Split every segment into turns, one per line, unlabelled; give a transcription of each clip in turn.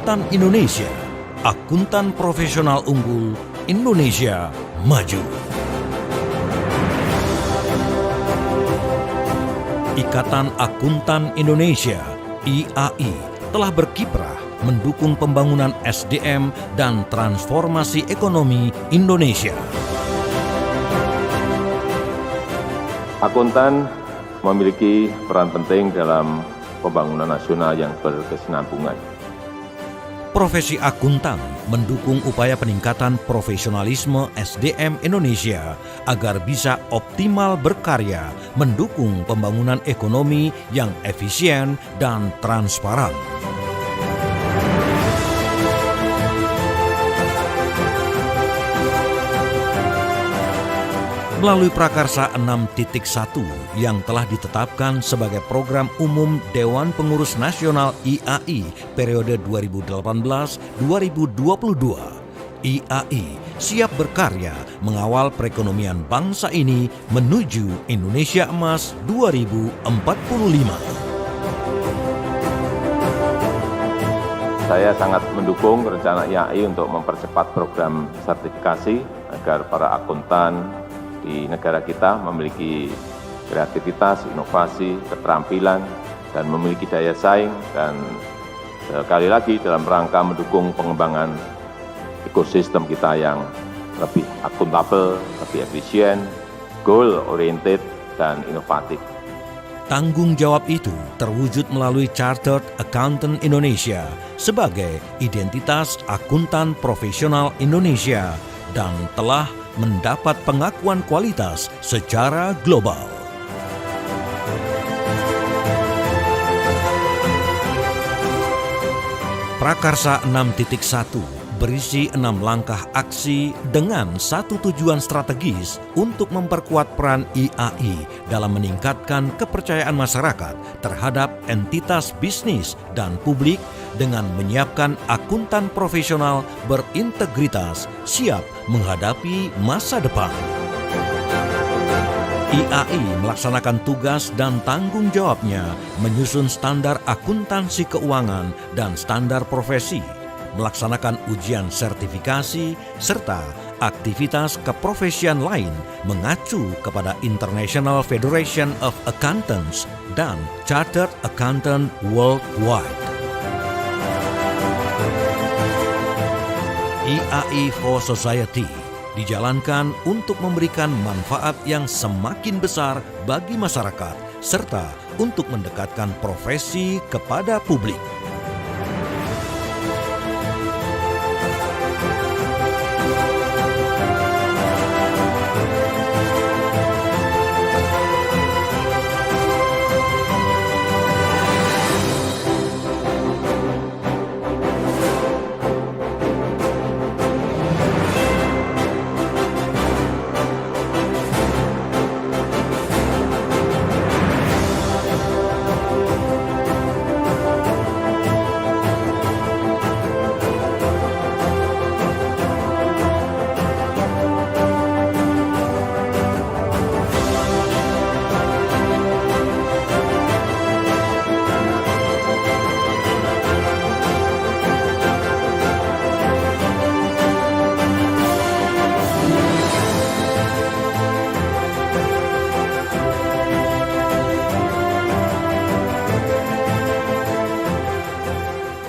Akuntan Indonesia, akuntan profesional unggul, Indonesia maju. Ikatan Akuntan Indonesia, IAI, telah berkiprah mendukung pembangunan SDM dan transformasi ekonomi Indonesia.
Akuntan memiliki peran penting dalam pembangunan nasional yang berkesinambungan.
Profesi akuntan mendukung upaya peningkatan profesionalisme SDM Indonesia agar bisa optimal berkarya mendukung pembangunan ekonomi yang efisien dan transparan. Melalui Prakarsa 6.1 yang telah ditetapkan sebagai program umum Dewan Pengurus Nasional IAI periode 2018-2022, IAI siap berkarya mengawal perekonomian bangsa ini menuju Indonesia Emas 2045.
Saya sangat mendukung rencana IAI untuk mempercepat program sertifikasi agar para akuntan di negara kita memiliki kreativitas, inovasi, keterampilan, dan memiliki daya saing, dan sekali lagi dalam rangka mendukung pengembangan ekosistem kita yang lebih akuntabel, lebih efisien, goal-oriented, dan inovatif.
Tanggung jawab itu terwujud melalui Chartered Accountant Indonesia sebagai identitas akuntan profesional Indonesia dan telah mendapat pengakuan kualitas secara global. Prakarsa 6.1 berisi 6 langkah aksi dengan satu tujuan strategis untuk memperkuat peran IAI dalam meningkatkan kepercayaan masyarakat terhadap entitas bisnis dan publik dengan menyiapkan akuntan profesional berintegritas siap menghadapi masa depan. IAI melaksanakan tugas dan tanggung jawabnya menyusun standar akuntansi keuangan dan standar profesi, melaksanakan ujian sertifikasi, serta aktivitas keprofesian lain mengacu kepada International Federation of Accountants dan Chartered Accountant Worldwide. IAI for Society dijalankan untuk memberikan manfaat yang semakin besar bagi masyarakat serta untuk mendekatkan profesi kepada publik.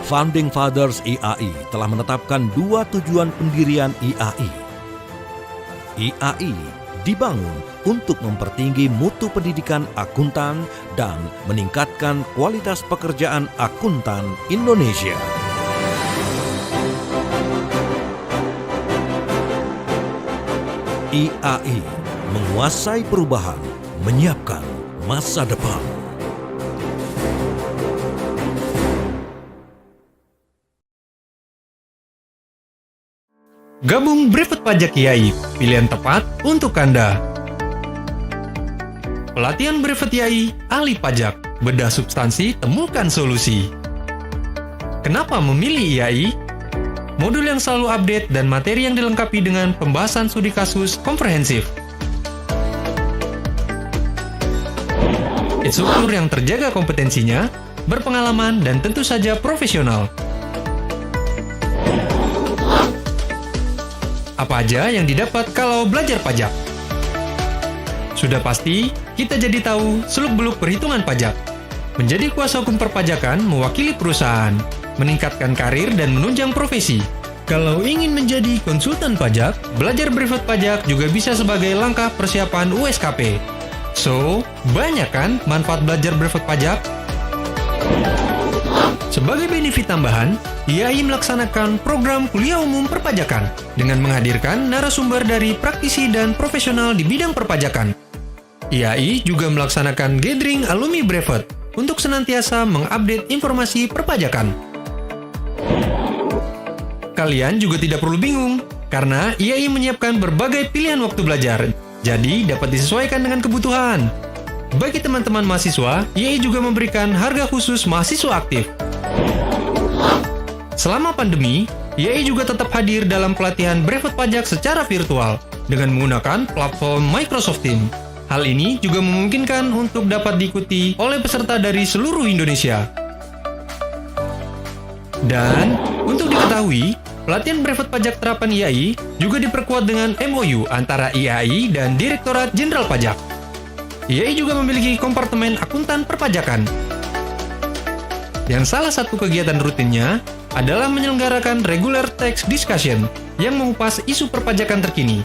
Founding Fathers IAI telah menetapkan 2 tujuan pendirian IAI. IAI dibangun untuk mempertinggi mutu pendidikan akuntan dan meningkatkan kualitas pekerjaan akuntan Indonesia. IAI menguasai perubahan, menyiapkan masa depan.
Gabung Brevet Pajak IAI, pilihan tepat untuk Anda. Pelatihan Brevet IAI, ahli pajak, bedah substansi, temukan solusi. Kenapa memilih IAI? Modul yang selalu update dan materi yang dilengkapi dengan pembahasan studi kasus komprehensif. Instruktur yang terjaga kompetensinya, berpengalaman dan tentu saja profesional. Apa aja yang didapat kalau belajar pajak? Sudah pasti, kita jadi tahu seluk-beluk perhitungan pajak. Menjadi kuasa hukum perpajakan mewakili perusahaan, meningkatkan karir dan menunjang profesi. Kalau ingin menjadi konsultan pajak, belajar brevet pajak juga bisa sebagai langkah persiapan USKP. So, banyak kan manfaat belajar brevet pajak? Sebagai benefit tambahan, IAI melaksanakan program kuliah umum perpajakan dengan menghadirkan narasumber dari praktisi dan profesional di bidang perpajakan. IAI juga melaksanakan gathering alumni brevet untuk senantiasa mengupdate informasi perpajakan. Kalian juga tidak perlu bingung, karena IAI menyiapkan berbagai pilihan waktu belajar, jadi dapat disesuaikan dengan kebutuhan. Bagi teman-teman mahasiswa, IAI juga memberikan harga khusus mahasiswa aktif. Selama pandemi, IAI juga tetap hadir dalam pelatihan brevet pajak secara virtual dengan menggunakan platform Microsoft Teams. Hal ini juga memungkinkan untuk dapat diikuti oleh peserta dari seluruh Indonesia. Dan, untuk diketahui, pelatihan brevet pajak terapan IAI juga diperkuat dengan MOU antara IAI dan Direktorat Jenderal Pajak. IAI juga memiliki kompartemen akuntan perpajakan. Yang salah satu kegiatan rutinnya adalah menyelenggarakan regular tax discussion yang mengupas isu perpajakan terkini.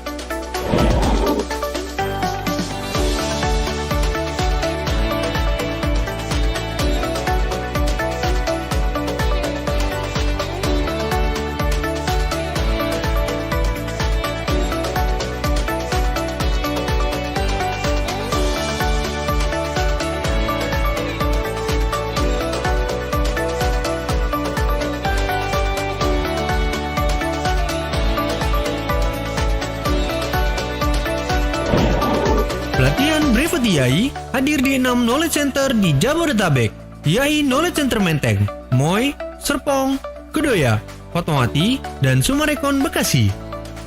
Pelatihan brevet IAI hadir di 6 Knowledge Center di Jabodetabek. IAI Knowledge Center Menteng, Moy, Serpong, Kedoya, Fatmawati, dan Sumarekon, Bekasi.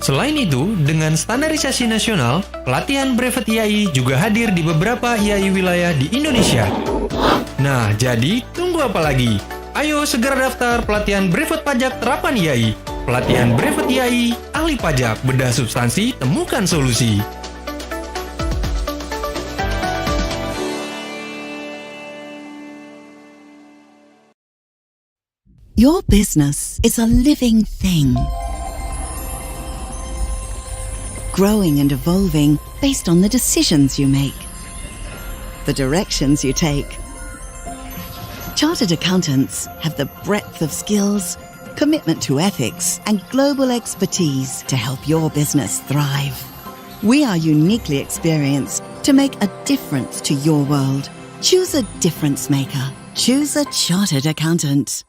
Selain itu, dengan standarisasi nasional, pelatihan brevet IAI juga hadir di beberapa IAI wilayah di Indonesia. Nah, jadi tunggu apa lagi? Ayo segera daftar pelatihan brevet pajak terapan IAI. Pelatihan brevet IAI, ahli pajak, bedah substansi, temukan solusi.
Your business is a living thing, growing and evolving based on the decisions you make, the directions you take. Chartered accountants have the breadth of skills, commitment to ethics, and global expertise to help your business thrive. We are uniquely experienced to make a difference to your world. Choose a difference maker. Choose a chartered accountant.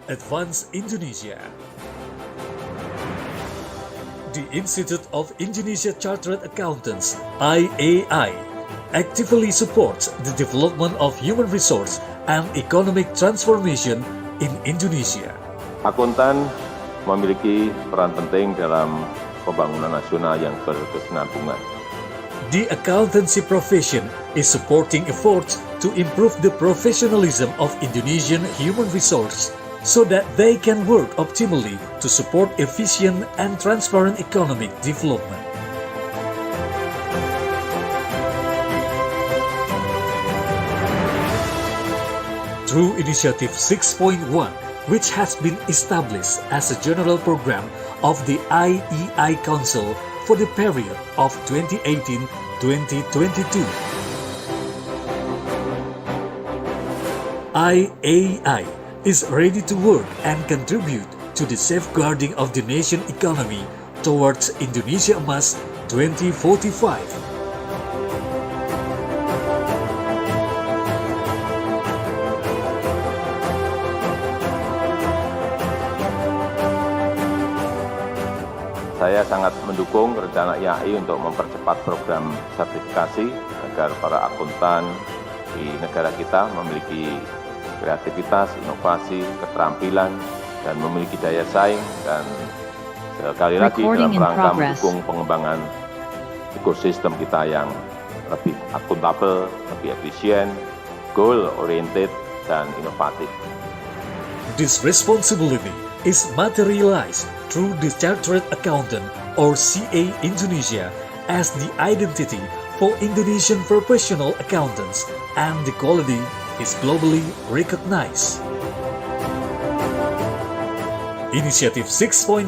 Advance Indonesia. The Institute of Indonesia Chartered Accountants (IAI) actively supports the development of human resource and economic transformation in Indonesia.
Akuntan memiliki peran penting dalam pembangunan nasional yang berkesinambungan.
The accountancy profession is supporting efforts to improve the professionalism of Indonesian human resource so that they can work optimally to support efficient and transparent economic development. Through Initiative 6.1, which has been established as a general program of the IEI Council for the period of 2018-2022. IAI is ready to work and contribute to the safeguarding of the nation economy towards Indonesia Emas 2045.
Saya sangat mendukung rencana IAI untuk mempercepat program sertifikasi agar para akuntan di negara kita memiliki kreativitas, inovasi, keterampilan, dan memiliki daya saing, dan sekali lagi dalam rangka mendukung pengembangan ekosistem kita yang lebih akuntabel, lebih efisien, goal-oriented, dan inovatif.
This responsibility is materialized through the Chartered Accountant or CA Indonesia as the identity for Indonesian professional accountants, and the quality is globally recognized. Initiative 6.1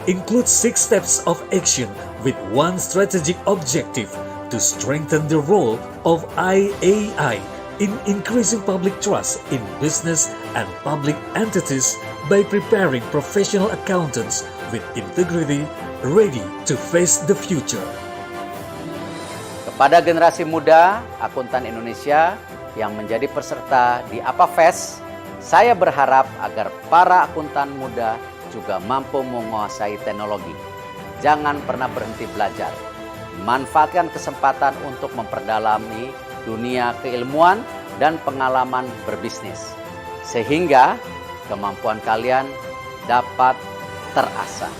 includes 6 steps of action with one strategic objective to strengthen the role of IAI in increasing public trust in business and public entities by preparing professional accountants with integrity ready to face the future.
Kepada generasi muda akuntan Indonesia yang menjadi peserta di APAFest, saya berharap agar para akuntan muda juga mampu menguasai teknologi. Jangan pernah berhenti belajar. Manfaatkan kesempatan untuk memperdalami dunia keilmuan dan pengalaman berbisnis, sehingga kemampuan kalian dapat terasah.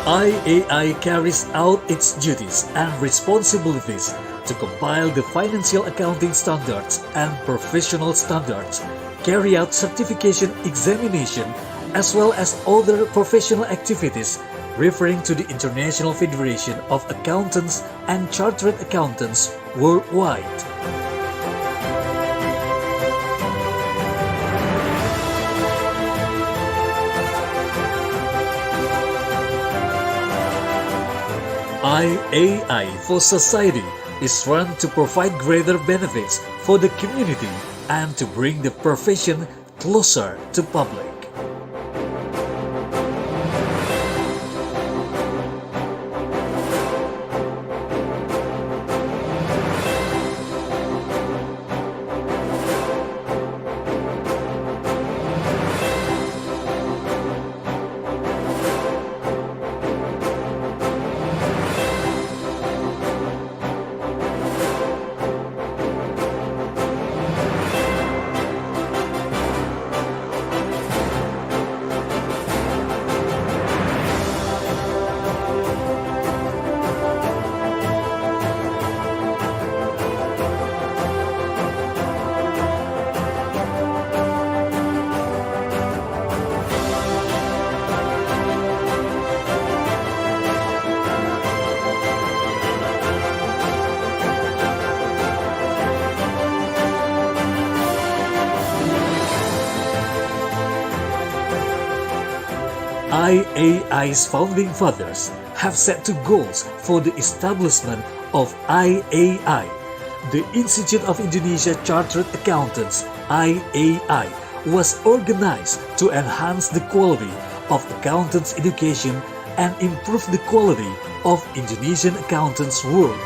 IAI carries out its duties and responsibilities to compile the financial accounting standards and professional standards, carry out certification examination, as well as other professional activities referring to the International Federation of Accountants and Chartered Accountants worldwide. IAI for Society is run to provide greater benefits for the community and to bring the profession closer to public. IAI's founding fathers have set two goals for the establishment of IAI. The Institute of Indonesia Chartered Accountants, IAI, was organized to enhance the quality of accountants' education and improve the quality of Indonesian accountants' work.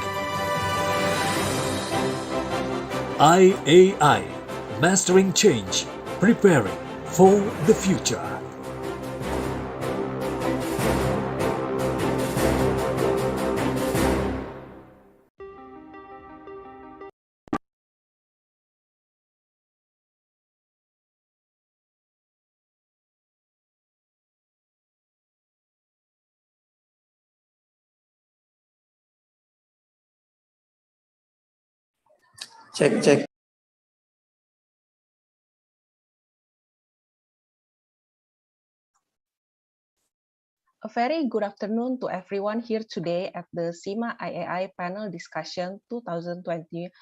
IAI, Mastering Change, Preparing for the Future.
Cek.
A very good afternoon to everyone here today at the CIMA IAI panel discussion 2022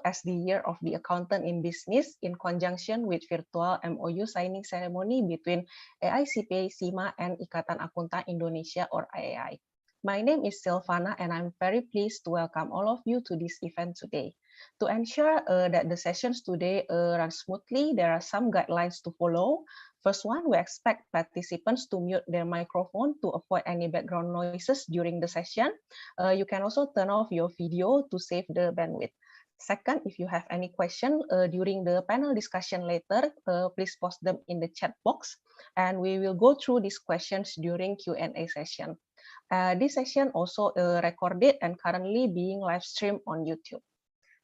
as the year of the accountant in business in conjunction with virtual MOU signing ceremony between IAI-CIMA, CIMA and Ikatan Akuntan Indonesia or IAI. My name is Silvana and I'm very pleased to welcome all of you to this event today. To ensure that the sessions today run smoothly, there are some guidelines to follow. First one, we expect participants to mute their microphone to avoid any background noises during the session. You can also turn off your video to save the bandwidth. Second, if you have any question during the panel discussion later, please post them in the chat box and we will go through these questions during Q&A session. This session also recorded and currently being live streamed on YouTube.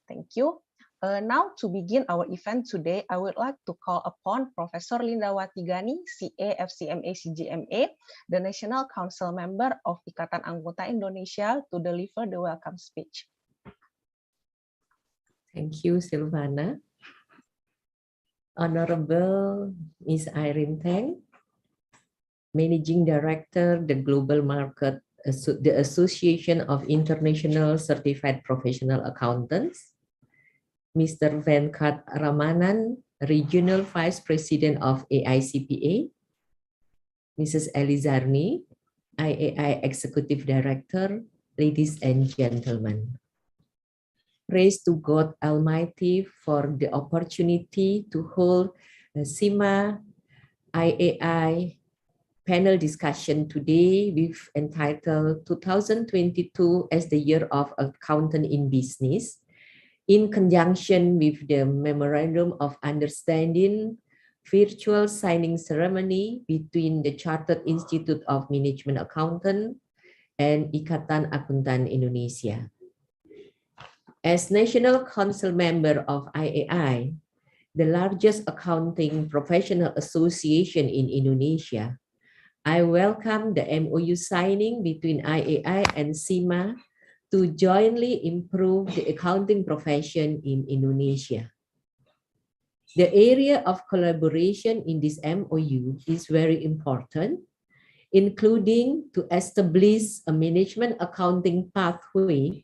Thank you. Now to begin our event today, I would like to call upon Professor Lindawati Gani, CA FCMA CGMA, the National Council member of Ikatan Akuntan Indonesia, to deliver the welcome speech.
Thank you, Silvana. Honorable Ms. Irene Tang, Managing Director, the Global Market, the Association of International Certified Professional Accountants, Mr. Venkat Ramanan, Regional Vice President of IAI-CPA, Mrs. Elizarni, IAI Executive Director, ladies and gentlemen. Praise to God Almighty for the opportunity to hold the CIMA IAI panel discussion today with entitled 2022 as the Year of Accountant in Business, in conjunction with the Memorandum of Understanding virtual signing ceremony between the Chartered Institute of Management Accountant and Ikatan Akuntan Indonesia. As National Council member of IAI, the largest accounting professional association in Indonesia, I welcome the MOU signing between IAI and CIMA to jointly improve the accounting profession in Indonesia. The area of collaboration in this MOU is very important, including to establish a management accounting pathway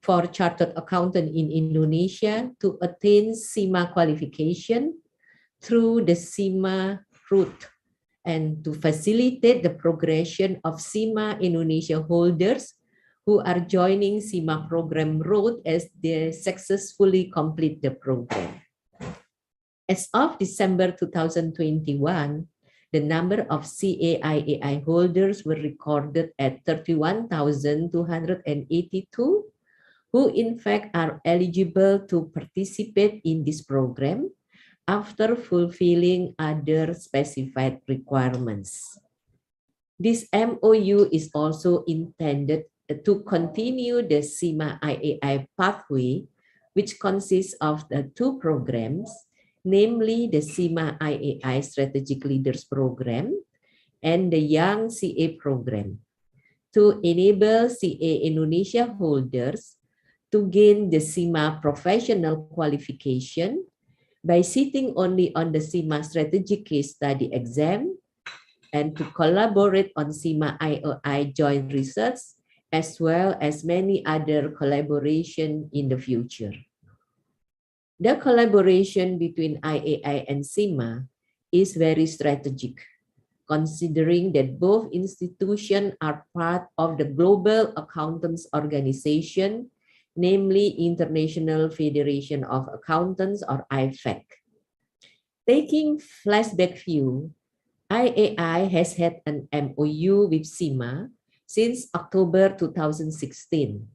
for chartered accountant in Indonesia to attain CIMA qualification through the CIMA route and to facilitate the progression of CIMA Indonesia holders who are joining CIMA program road as they successfully complete the program. As of December 2021, the number of CA-IAI holders were recorded at 31,282, who in fact are eligible to participate in this program after fulfilling other specified requirements. This MOU is also intended to continue the CIMA IAI pathway, which consists of the two programs, namely the CIMA IAI Strategic Leaders Program and the Young CA Program, to enable CA Indonesia holders to gain the CIMA professional qualification by sitting only on the CIMA Strategic Case Study exam and to collaborate on CIMA IAI joint research, as well as many other collaboration in the future. The collaboration between IAI and CIMA is very strategic, considering that both institutions are part of the Global Accountants Organization, namely International Federation of Accountants or IFAC. Taking flashback view, IAI has had an MOU with CIMA since October 2016.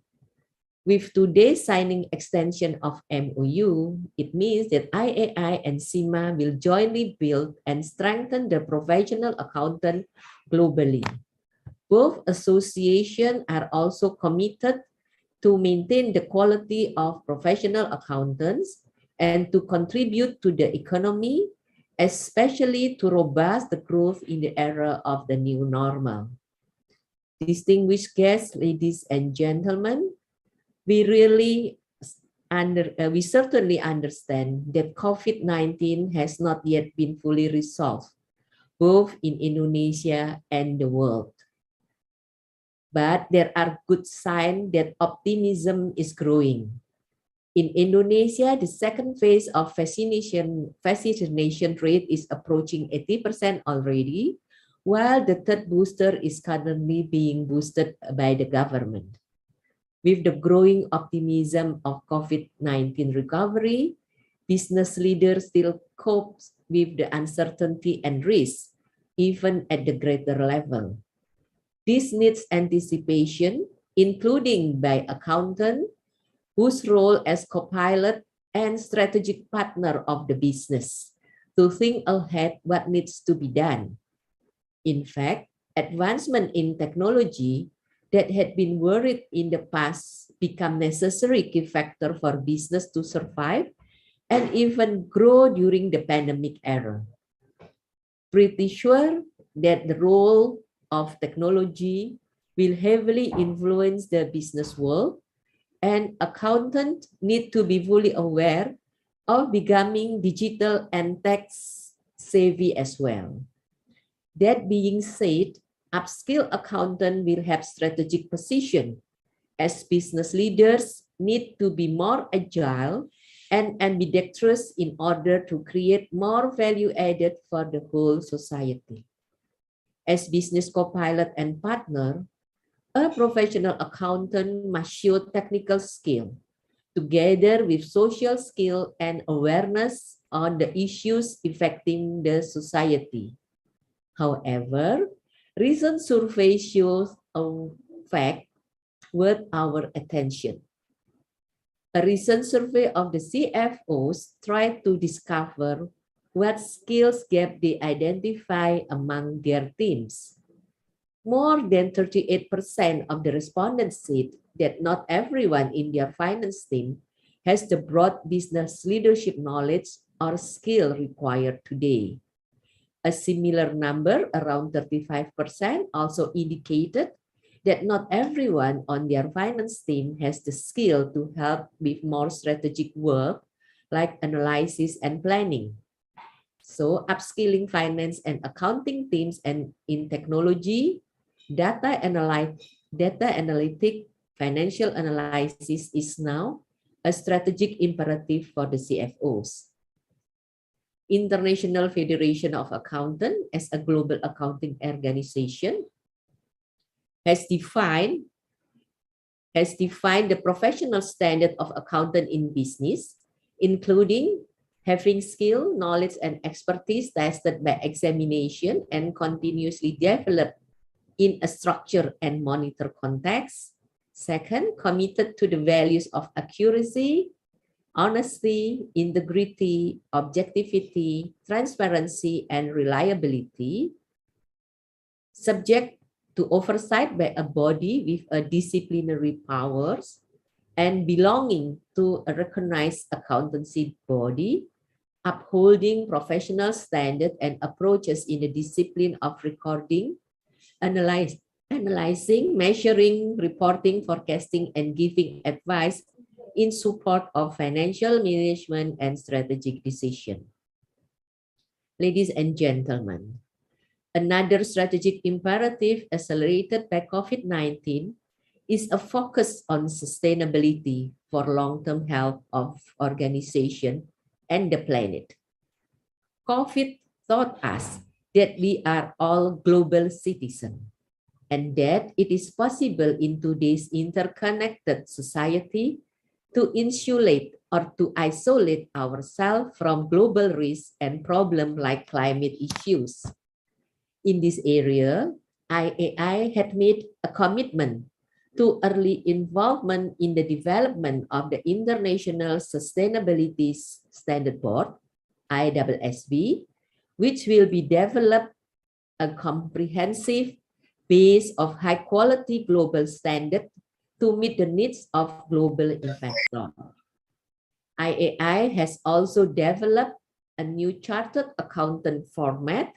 With today's signing extension of MOU, it means that IAI and CIMA will jointly build and strengthen the professional accountant globally. Both associations are also committed to maintain the quality of professional accountants and to contribute to the economy, especially to robust the growth in the era of the new normal. Distinguished guests, ladies and gentlemen, we certainly understand that COVID-19 has not yet been fully resolved, both in Indonesia and the world. But there are good signs that optimism is growing. In Indonesia, the second phase of vaccination rate is approaching 80% already, while the third booster is currently being boosted by the government. With the growing optimism of COVID-19 recovery, business leaders still cope with the uncertainty and risk, even at the greater level. This needs anticipation, including by accountant, whose role as co-pilot and strategic partner of the business, to think ahead what needs to be done. In fact, advancement in technology that had been worried in the past become necessary key factor for business to survive and even grow during the pandemic era. Pretty sure that the role of technology will heavily influence the business world, and accountants need to be fully aware of becoming digital and tech savvy as well. That being said, upskilled accountant will have strategic position as business leaders need to be more agile and ambidextrous in order to create more value added for the whole society. As business co-pilot and partner, a professional accountant must show technical skill together with social skill and awareness on the issues affecting the society. However, recent survey shows a fact worth our attention. A recent survey of the CFOs tried to discover what skills gap they identify among their teams. More than 38% of the respondents said that not everyone in their finance team has the broad business leadership knowledge or skill required today. A similar number, around 35%, also indicated that not everyone on their finance team has the skill to help with more strategic work like analysis and planning. So upskilling finance and accounting teams and in technology, data analytic, financial analysis is now a strategic imperative for the CFOs. International Federation of Accountants, as a global accounting organization, has defined the professional standard of accountant in business, including having skill, knowledge, and expertise tested by examination and continuously developed in a structured and monitor context. Second, committed to the values of accuracy, honesty, integrity, objectivity, transparency, and reliability, subject to oversight by a body with a disciplinary powers, and belonging to a recognized accountancy body, upholding professional standards and approaches in the discipline of recording, analyzing, measuring, reporting, forecasting, and giving advice in support of financial management and strategic decision. Ladies and gentlemen, another strategic imperative accelerated by COVID-19 is a focus on sustainability for long-term health of organization and the planet. COVID taught us that we are all global citizens and that it is possible in today's interconnected society to insulate or to isolate ourselves from global risks and problems like climate issues. In this area, IAI had made a commitment to early involvement in the development of the International Sustainability Standard Board, ISSB, which will be developed a comprehensive base of high-quality global standard to meet the needs of global investors. IAI has also developed a new chartered accountant format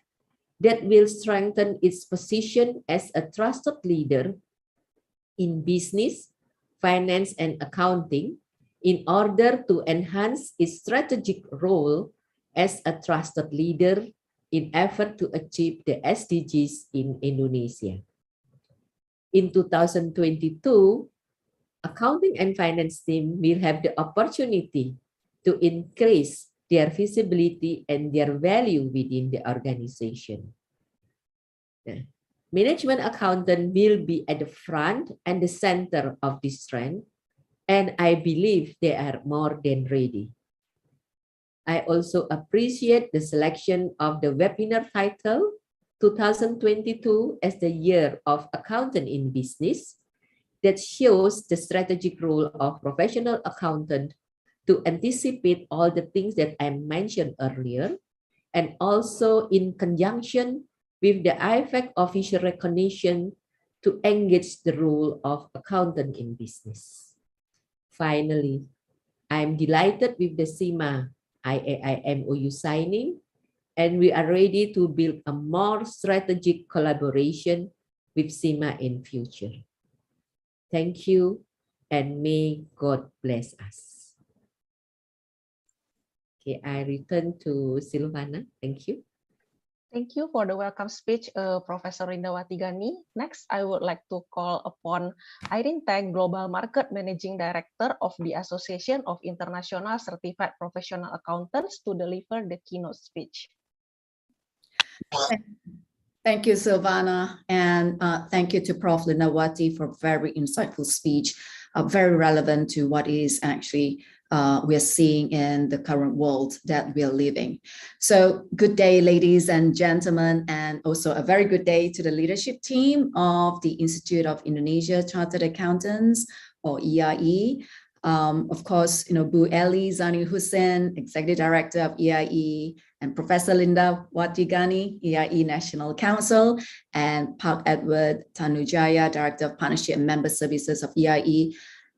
that will strengthen its position as a trusted leader in business, finance, and accounting in order to enhance its strategic role as a trusted leader in effort to achieve the SDGs in Indonesia. In 2022, accounting and finance team will have the opportunity to increase their visibility and their value within the organization. Management accountant will be at the front and the center of this trend, and I believe they are more than ready. I also appreciate the selection of the webinar title 2022 as the Year of Accountant in Business that shows the strategic role of professional accountant to anticipate all the things that I mentioned earlier, and also in conjunction with the IFAC official recognition to engage the role of accountant in business. Finally, I'm delighted with the CIMA IAI MOU signing, and we are ready to build a more strategic collaboration with CIMA in future. Thank you, and may God bless us. Okay, I return to Silvana. Thank you.
Thank you for the welcome speech, Professor Rindawati Gani. Next, I would like to call upon Irene Tang, Global Market Managing Director of the Association of International Certified Professional Accountants, to deliver the keynote speech.
Thank you, Silvana, and thank you to Prof. Rindawati for a very insightful speech, very relevant to what is actually we are seeing in the current world that we are living. So good day, ladies and gentlemen, and also a very good day to the leadership team of the Institute of Indonesia Chartered Accountants, or EIE. Of course, Bu Eli Zani Hussein, Executive Director of EIE, and Professor Rindawati Gani, EIE National Council, and Park Edward Tanujaya, Director of Partnership and Member Services of EIE.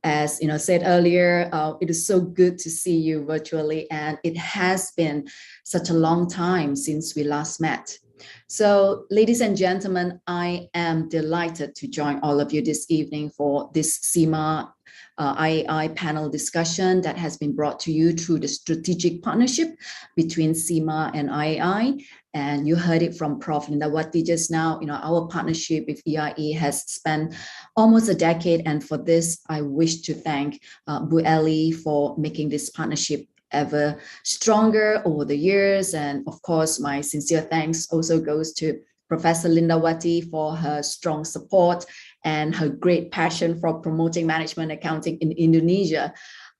As said earlier, it is so good to see you virtually, and it has been such a long time since we last met. So, ladies and gentlemen, I am delighted to join all of you this evening for this CIMA IAI panel discussion that has been brought to you through the strategic partnership between CIMA and IAI. And you heard it from Prof. Rindawati just now. Our partnership with EIE has spent almost a decade, and for this, I wish to thank Bu Eli for making this partnership ever stronger over the years. And of course, my sincere thanks also goes to Professor Rindawati for her strong support and her great passion for promoting management accounting in Indonesia.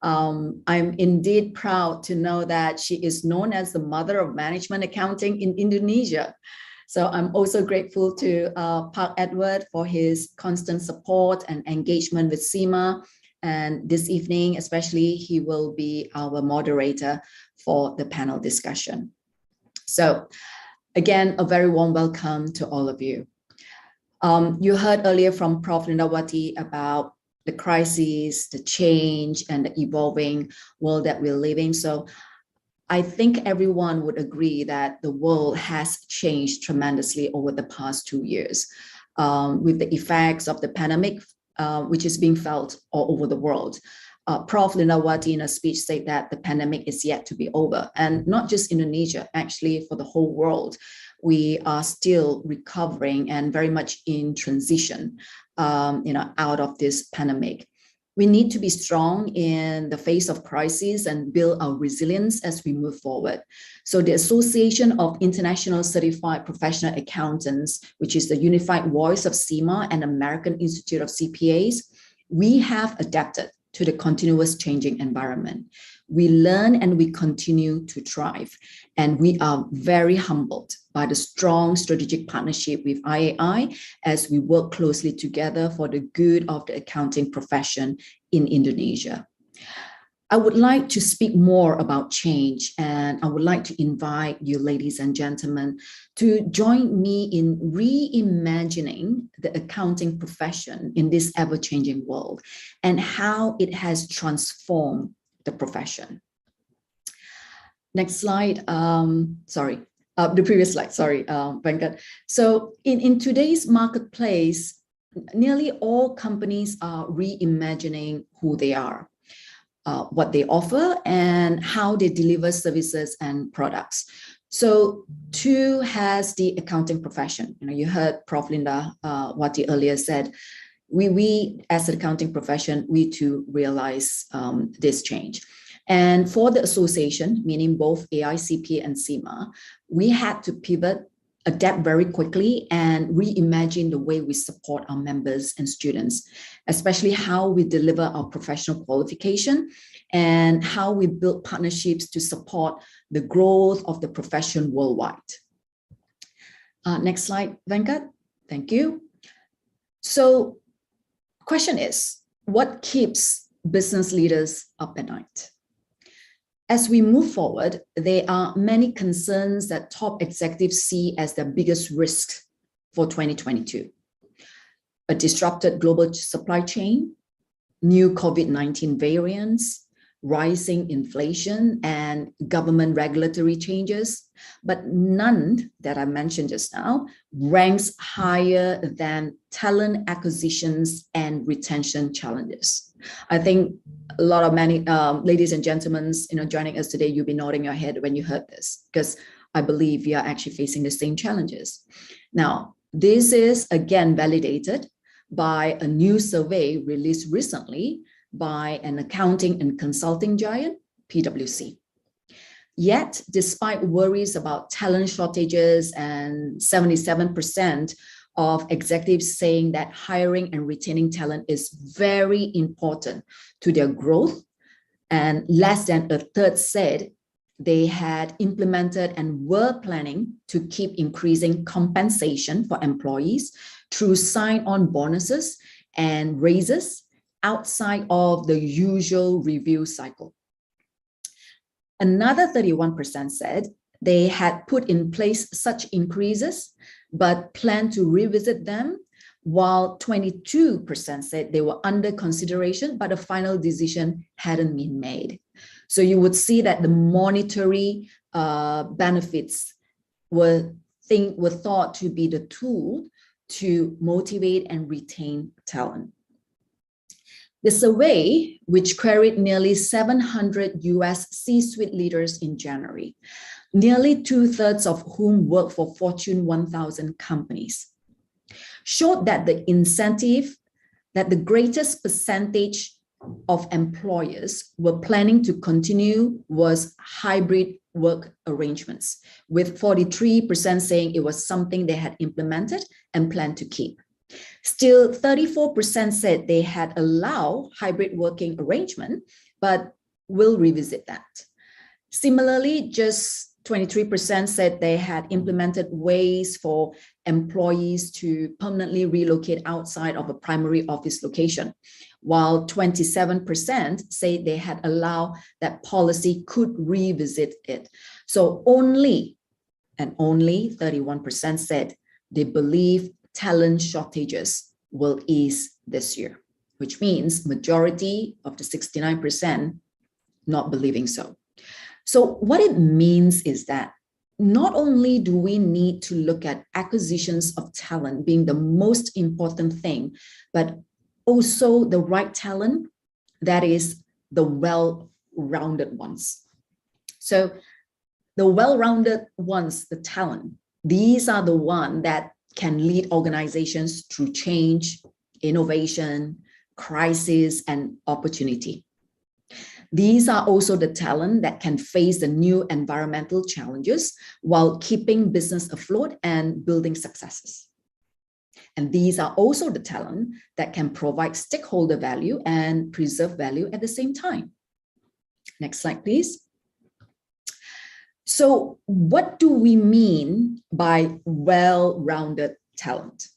I'm indeed proud to know that she is known as the mother of management accounting in Indonesia. So I'm also grateful to Park Edward for his constant support and engagement with CIMA. And this evening, especially, he will be our moderator for the panel discussion. So again, a very warm welcome to all of you. You heard earlier from Prof. Rindawati about the crises, the change, and the evolving world that we're living. So I think everyone would agree that the world has changed tremendously over the past 2 years with the effects of the pandemic, which is being felt all over the world. Prof. Rindawati in a speech said that the pandemic is yet to be over, and not just Indonesia, actually for the whole world. We are still recovering and very much in transition, out of this pandemic. We need to be strong in the face of crises and build our resilience as we move forward. So the Association of International Certified Professional Accountants, which is the unified voice of CIMA and American Institute of CPAs, we have adapted to the continuous changing environment. We learn and we continue to thrive. And we are very humbled by the strong strategic partnership with IAI as we work closely together for the good of the accounting profession in Indonesia. I would like to speak more about change, and I would like to invite you, ladies and gentlemen, to join me in reimagining the accounting profession in this ever-changing world and how it has transformed the profession. Next slide. The previous slide. Sorry, Venkat. So in today's marketplace, nearly all companies are reimagining who they are, what they offer, and how they deliver services and products. So too has the accounting profession. You heard Prof. Linda Wati earlier said, we as an accounting profession, we too realize this change. And for the association, meaning both IAI-CIMA and CIMA, we had to pivot, adapt very quickly, and reimagine the way we support our members and students, especially how we deliver our professional qualification and how we build partnerships to support the growth of the profession worldwide. Next slide, Venkat. Thank you. So, question is, what keeps business leaders up at night? As we move forward, there are many concerns that top executives see as their biggest risk for 2022. A disrupted global supply chain, new COVID-19 variants, rising inflation, and government regulatory changes, but none that I mentioned just now ranks higher than talent acquisitions and retention challenges. I think many ladies and gentlemen, joining us today, you'll be nodding your head when you heard this, because I believe we are actually facing the same challenges. Now, this is again validated by a new survey released recently by an accounting and consulting giant, PwC. Yet, despite worries about talent shortages and 77% of executives saying that hiring and retaining talent is very important to their growth, and less than a third said they had implemented and were planning to keep increasing compensation for employees through sign-on bonuses and raises outside of the usual review cycle. Another 31% said they had put in place such increases, but plan to revisit them, while 22% said they were under consideration, but a final decision hadn't been made. So you would see that the monetary benefits were thought to be the tool to motivate and retain talent. The survey, which queried nearly 700 US C-suite leaders in January, nearly 2/3 of whom work for Fortune 1000 companies, showed that the greatest percentage of employers were planning to continue was hybrid work arrangements, with 43% saying it was something they had implemented and planned to keep. Still, 34% said they had allowed hybrid working arrangement, but will revisit that. Similarly, just 23% said they had implemented ways for employees to permanently relocate outside of a primary office location, while 27% say they had allowed that policy could revisit it. So only 31% said they believe talent shortages will ease this year, which means majority of the 69% not believing so. So what it means is that not only do we need to look at acquisitions of talent being the most important thing, but also the right talent, that is the well-rounded ones. So the well-rounded ones, the talent, these are the ones that can lead organizations through change, innovation, crisis, and opportunity. These are also the talent that can face the new environmental challenges while keeping business afloat and building successes. And these are also the talent that can provide stakeholder value and preserve value at the same time. Next slide, please. So what do we mean by well-rounded talent?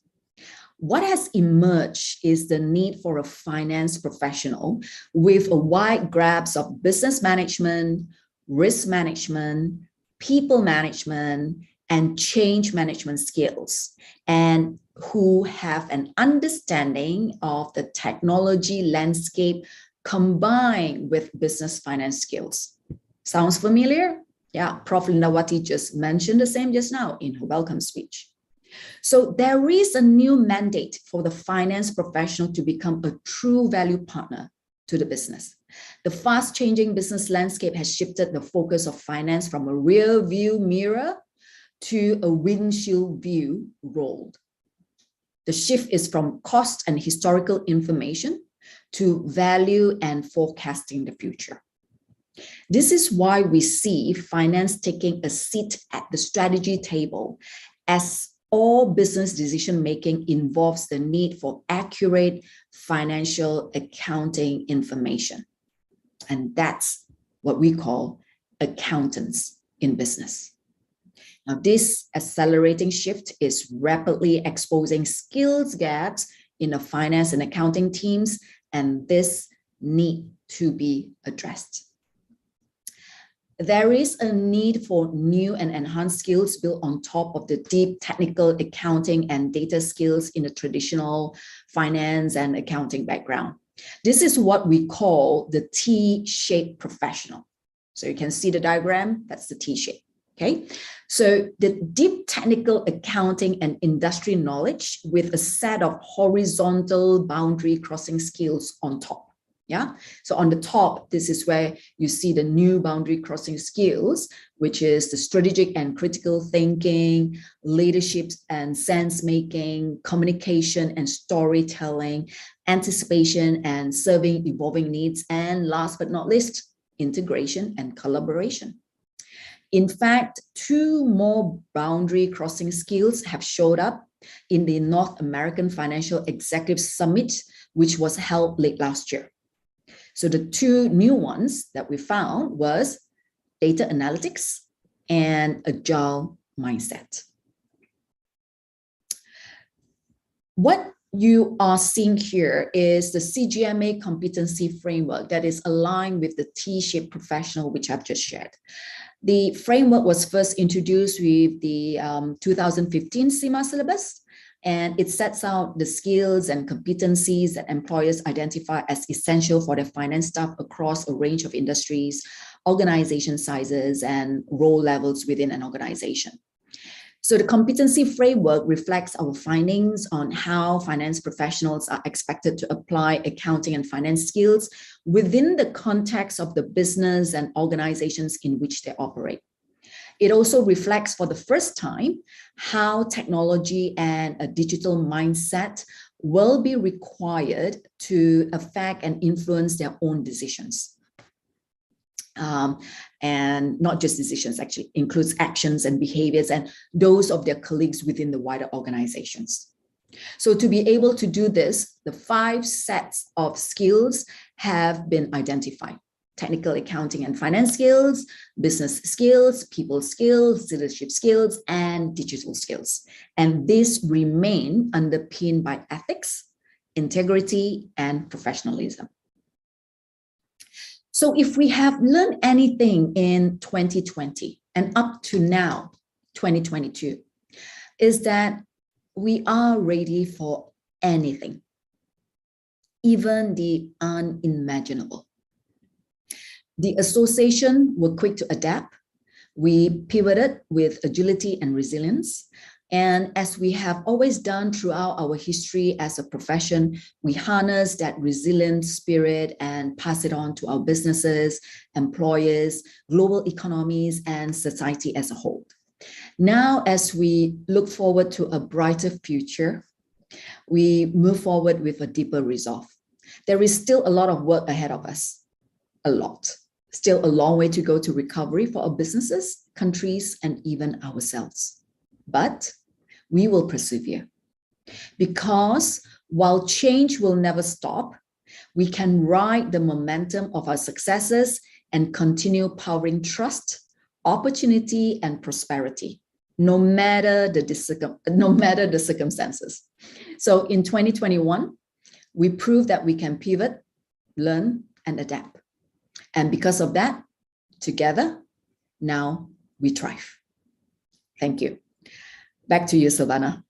What has emerged is the need for a finance professional with a wide grasp of business management, risk management, people management, and change management skills, and who have an understanding of the technology landscape combined with business finance skills. Sounds familiar? Yeah, Prof. Lindawati just mentioned the same just now in her welcome speech. So there is a new mandate for the finance professional to become a true value partner to the business. The fast-changing business landscape has shifted the focus of finance from a rear view mirror to a windshield view role. The shift is from cost and historical information to value and forecasting the future. This is why we see finance taking a seat at the strategy table, as all business decision-making involves the need for accurate financial accounting information. And that's what we call accountants in business. Now, this accelerating shift is rapidly exposing skills gaps in the finance and accounting teams, and this need to be addressed. There is a need for new and enhanced skills built on top of the deep technical accounting and data skills in the traditional finance and accounting background. This is what we call the T-shaped professional. So you can see the diagram, that's the T-shape, okay? So the deep technical accounting and industry knowledge with a set of horizontal boundary crossing skills on top. Yeah, so on the top, this is where you see the new boundary crossing skills, which is the strategic and critical thinking, leadership and sense making, communication and storytelling, anticipation and serving evolving needs, and last but not least, integration and collaboration. In fact, 2 more boundary crossing skills have showed up in the North American Financial Executive Summit, which was held late last year. So the 2 new ones that we found was data analytics and agile mindset. What you are seeing here is the CGMA competency framework that is aligned with the T-shaped professional, which I've just shared. The framework was first introduced with the 2015 CIMA syllabus, and it sets out the skills and competencies that employers identify as essential for their finance staff across a range of industries, organization sizes, and role levels within an organization. So the competency framework reflects our findings on how finance professionals are expected to apply accounting and finance skills within the context of the business and organizations in which they operate. It also reflects for the first time how technology and a digital mindset will be required to affect and influence their own decisions. And not just decisions, actually includes actions and behaviors and those of their colleagues within the wider organizations. So to be able to do this, the 5 sets of skills have been identified: technical accounting and finance skills, business skills, people skills, leadership skills, and digital skills. And these remain underpinned by ethics, integrity, and professionalism. So if we have learned anything in 2020 and up to now, 2022, is that we are ready for anything, even the unimaginable. The association were quick to adapt. We pivoted with agility and resilience. And as we have always done throughout our history as a profession, we harness that resilient spirit and pass it on to our businesses, employers, global economies, and society as a whole. Now, as we look forward to a brighter future, we move forward with a deeper resolve. There is still a lot of work ahead of us, a lot. Still a long way to go to recovery for our businesses, countries, and even ourselves. But we will persevere. Because while change will never stop, we can ride the momentum of our successes and continue powering trust, opportunity, and prosperity, no matter the circumstances. So in 2021, we proved that we can pivot, learn, and adapt. And because of that, together, now we thrive. Thank you. Back to you, Silvana.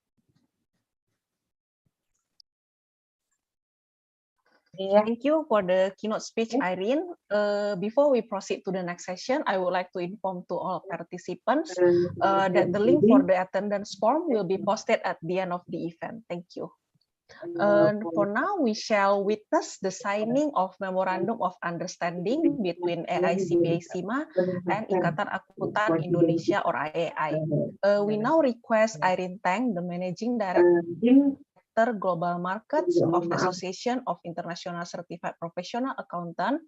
Thank you for the keynote speech, Irene. Before we proceed to the next session, I would like to inform to all participants that the link for the attendance form will be posted at the end of the event. Thank you. For now, we shall witness the signing of Memorandum of Understanding between IAI-CIMA and Ikatan Akuntan Indonesia or IAI. We now request Irene Tang, the Managing Director Global Markets of Association of International Certified Professional Accountant,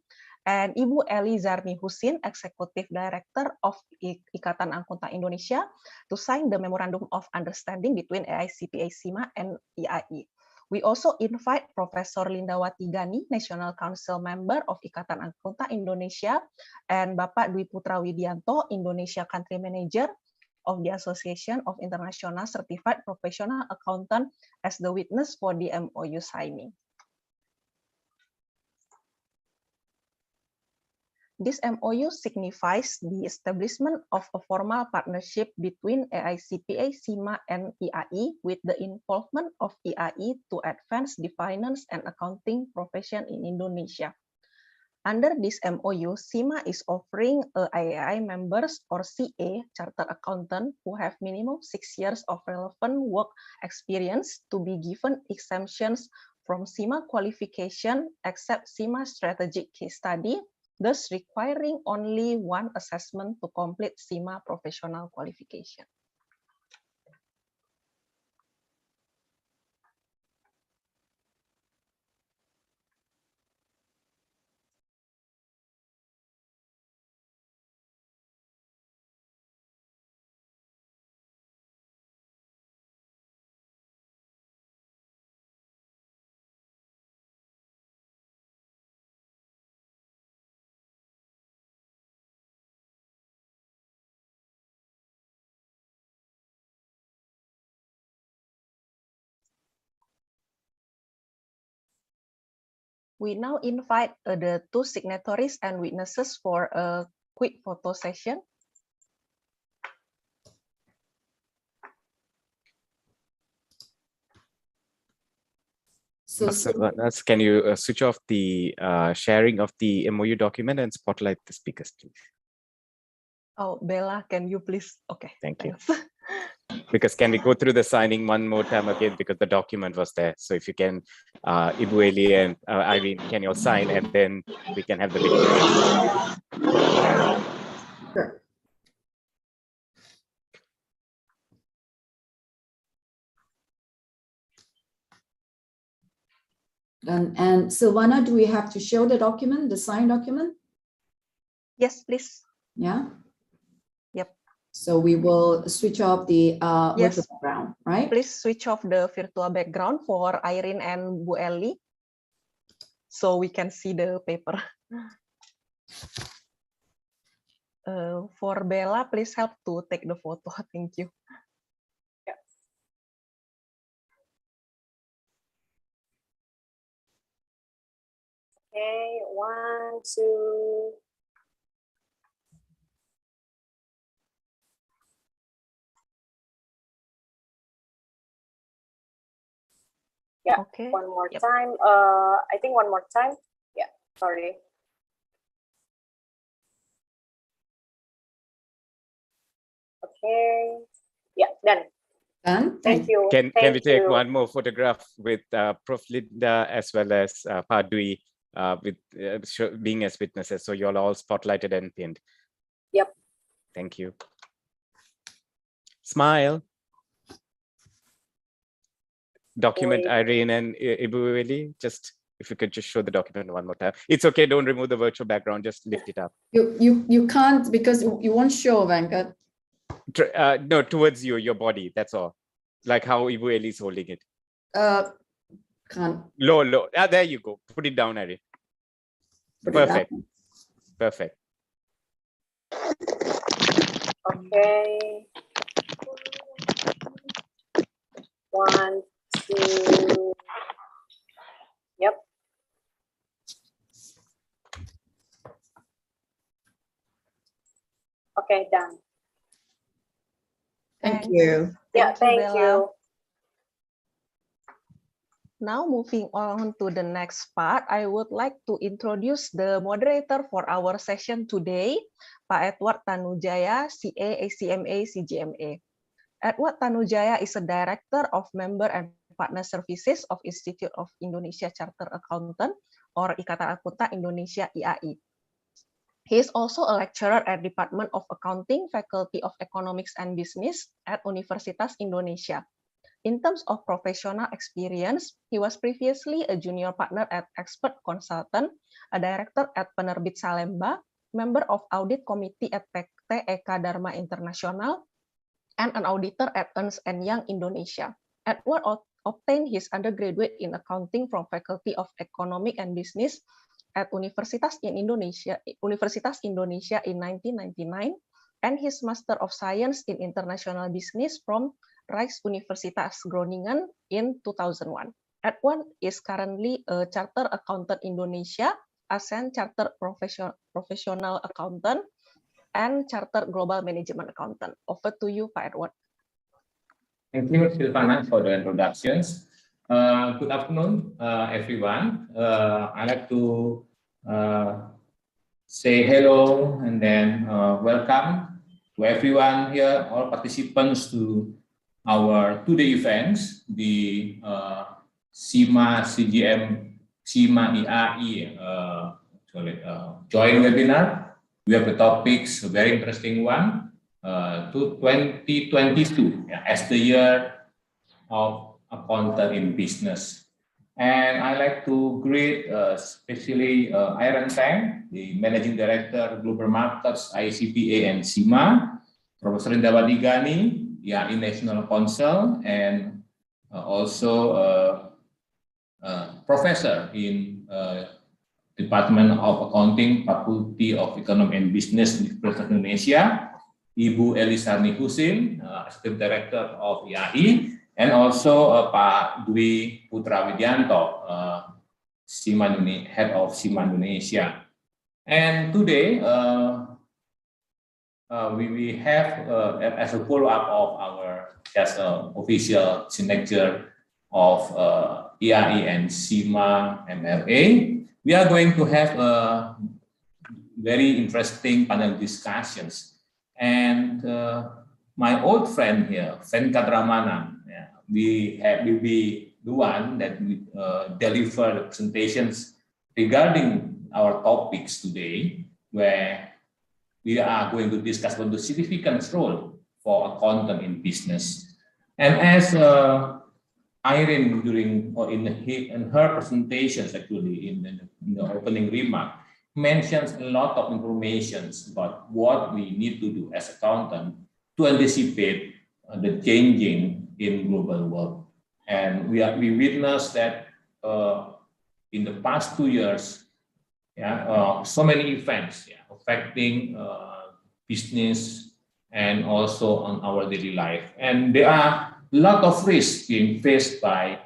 and Ibu Eli Zarni Husin, Executive Director of Ikatan Akuntan Indonesia, to sign the Memorandum of Understanding between IAI-CIMA and IAI. We also invite Professor Lindawati Gani, National Council Member of Ikatan Akuntan Indonesia, and Bapak Dwi Putra Widianto, Indonesia Country Manager of the Association of International Certified Professional Accountant, as the witness for the MOU signing. This MOU signifies the establishment of a formal partnership between IAI-CIMA and IAI with the involvement of IAI to advance the finance and accounting profession in Indonesia. Under this MOU, CIMA is offering IAI members or CA chartered accountant who have minimum 6 years of relevant work experience to be given exemptions from CIMA qualification except CIMA strategic case study, thus requiring only one assessment to complete CIMA professional qualification. We now invite the two signatories and witnesses for a quick photo session.
Can you switch off the sharing of the MOU document and spotlight the speakers, please?
Oh, Bella, can you please? Okay.
Thank you. Because can we go through the signing one more time again, because the document was there. So if you can, Ibu Eli and Irene, can you all sign, and then we can have the video.
Sure. And Silvana, do we have to show the document, the signed document?
Yes, please.
Yeah.
Yep.
So we will switch off the virtual background, right?
Please switch off the virtual background for Irene and Bu Eli, so we can see the paper. For Bella, please help to take the photo. Thank you.
Okay, 1, 2. Yeah,
okay.
One more time. I think one more time. Yeah, sorry. Okay. Yeah, done.
Done.
Thank you.
Can we take one more photograph with Prof. Linda as well as Pak Dwi with being as witnesses, so you're all spotlighted and pinned?
Yep.
Thank you. Smile. Document, Irene and Ibu Eli, just if you could just show the document one more time. It's okay, don't remove the virtual background, just lift it up.
You can't, because you won't show, Venkat.
No, towards you, your body, that's all. Like how Ibu Eli is holding it.
Can't
Low. There you go. Put it down, Irene.
put
Perfect.
it down.
Perfect.
Okay. 1, 2. Yep. Okay, done.
Thank
Thanks.
you.
Yeah, thank
Bella.
you.
Now moving on to the next part, I would like to introduce the moderator for our session today, Pak Edward Tanujaya, CA, ACMA, CGMA. Edward Tanujaya is a Director of Member and Partner Services of Institute of Indonesia Chartered Accountant or Ikatan Akuntan Indonesia IAI. He is also a lecturer at Department of Accounting, Faculty of Economics and Business at Universitas Indonesia. In terms of professional experience, he was previously a junior partner at Expert Consultant, a director at Penerbit Salemba, member of Audit Committee at PT Eka Dharma International, and an auditor at Ernst & Young Indonesia. Edward obtained his undergraduate in accounting from Faculty of Economic and Business at Universitas Indonesia in 1999, and his Master of Science in International Business from Rijksuniversitas Groningen in 2001. Edward is currently a Chartered Accountant Indonesia, ASEAN Chartered Professional Accountant, and Chartered Global Management Accountant. Over to you, Pak Edward.
Thank you, Silvana, for the introductions. Good afternoon, everyone. I'd like to say hello and then welcome to everyone here, all participants to our two-day events, the CIMA IAI joint webinar. We have the topics, a very interesting one, to 2022 as the year of accountant in business. And I'd like to greet especially Iron Tang, the Managing Director, Global Markets, ICPA and CIMA, Professor Indawati Gani, IAI National Council, and also professor in Department of Accounting, Faculty of Economy and Business, Universitas Indonesia, Ibu Elisarni Husin, Assistant Director of IAI, and also Pak Dwi Putra Widianto, Head of CIMA Indonesia. And today, we have, as a follow-up of our official signature of IAI and CIMA MRA, we are going to have very interesting panel discussions. And my old friend here, Venkat Ramanan, will be the one that will deliver the presentations regarding our topics today, where we are going to discuss about the significant role for accountant in business. And as Irene, in her presentations, actually, in the opening remark, mentions a lot of information about what we need to do as accountant to anticipate the changing in global world. And we witnessed that in the past 2 years, so many events affecting business and also on our daily life. And there are a lot of risks being faced by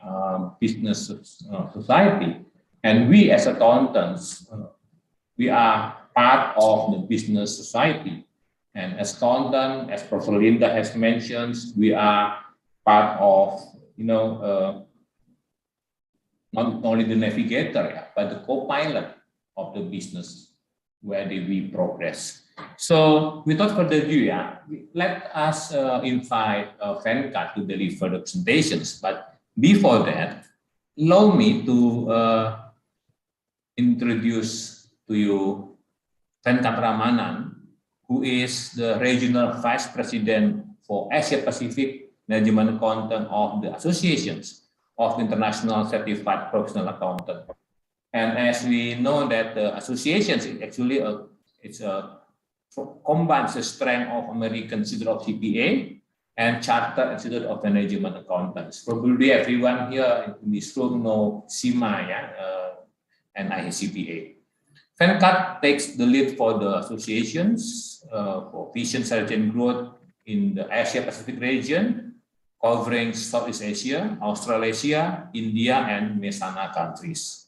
business society. And we as accountants, we are part of the business society. And as accountant, as Professor Linda has mentioned, we are part of, not only the navigator, but the co-pilot of the business where we progress. So without further ado, let us invite Venkat to deliver the presentations. But before that, allow me to introduce to you Venkat Ramanan, who is the Regional Vice President for Asia Pacific Management Accountant of the Associations of International Certified Professional Accountant. And as we know that the associations is actually combines the strength of American Institute of CPA and Chartered Institute of Management Accountants. Probably everyone here in this room know CIMA, and IAI-CPA. FENCAT takes the lead for the associations for vision, strategy, and growth in the Asia-Pacific region, covering Southeast Asia, Australasia, India, and MESANA countries.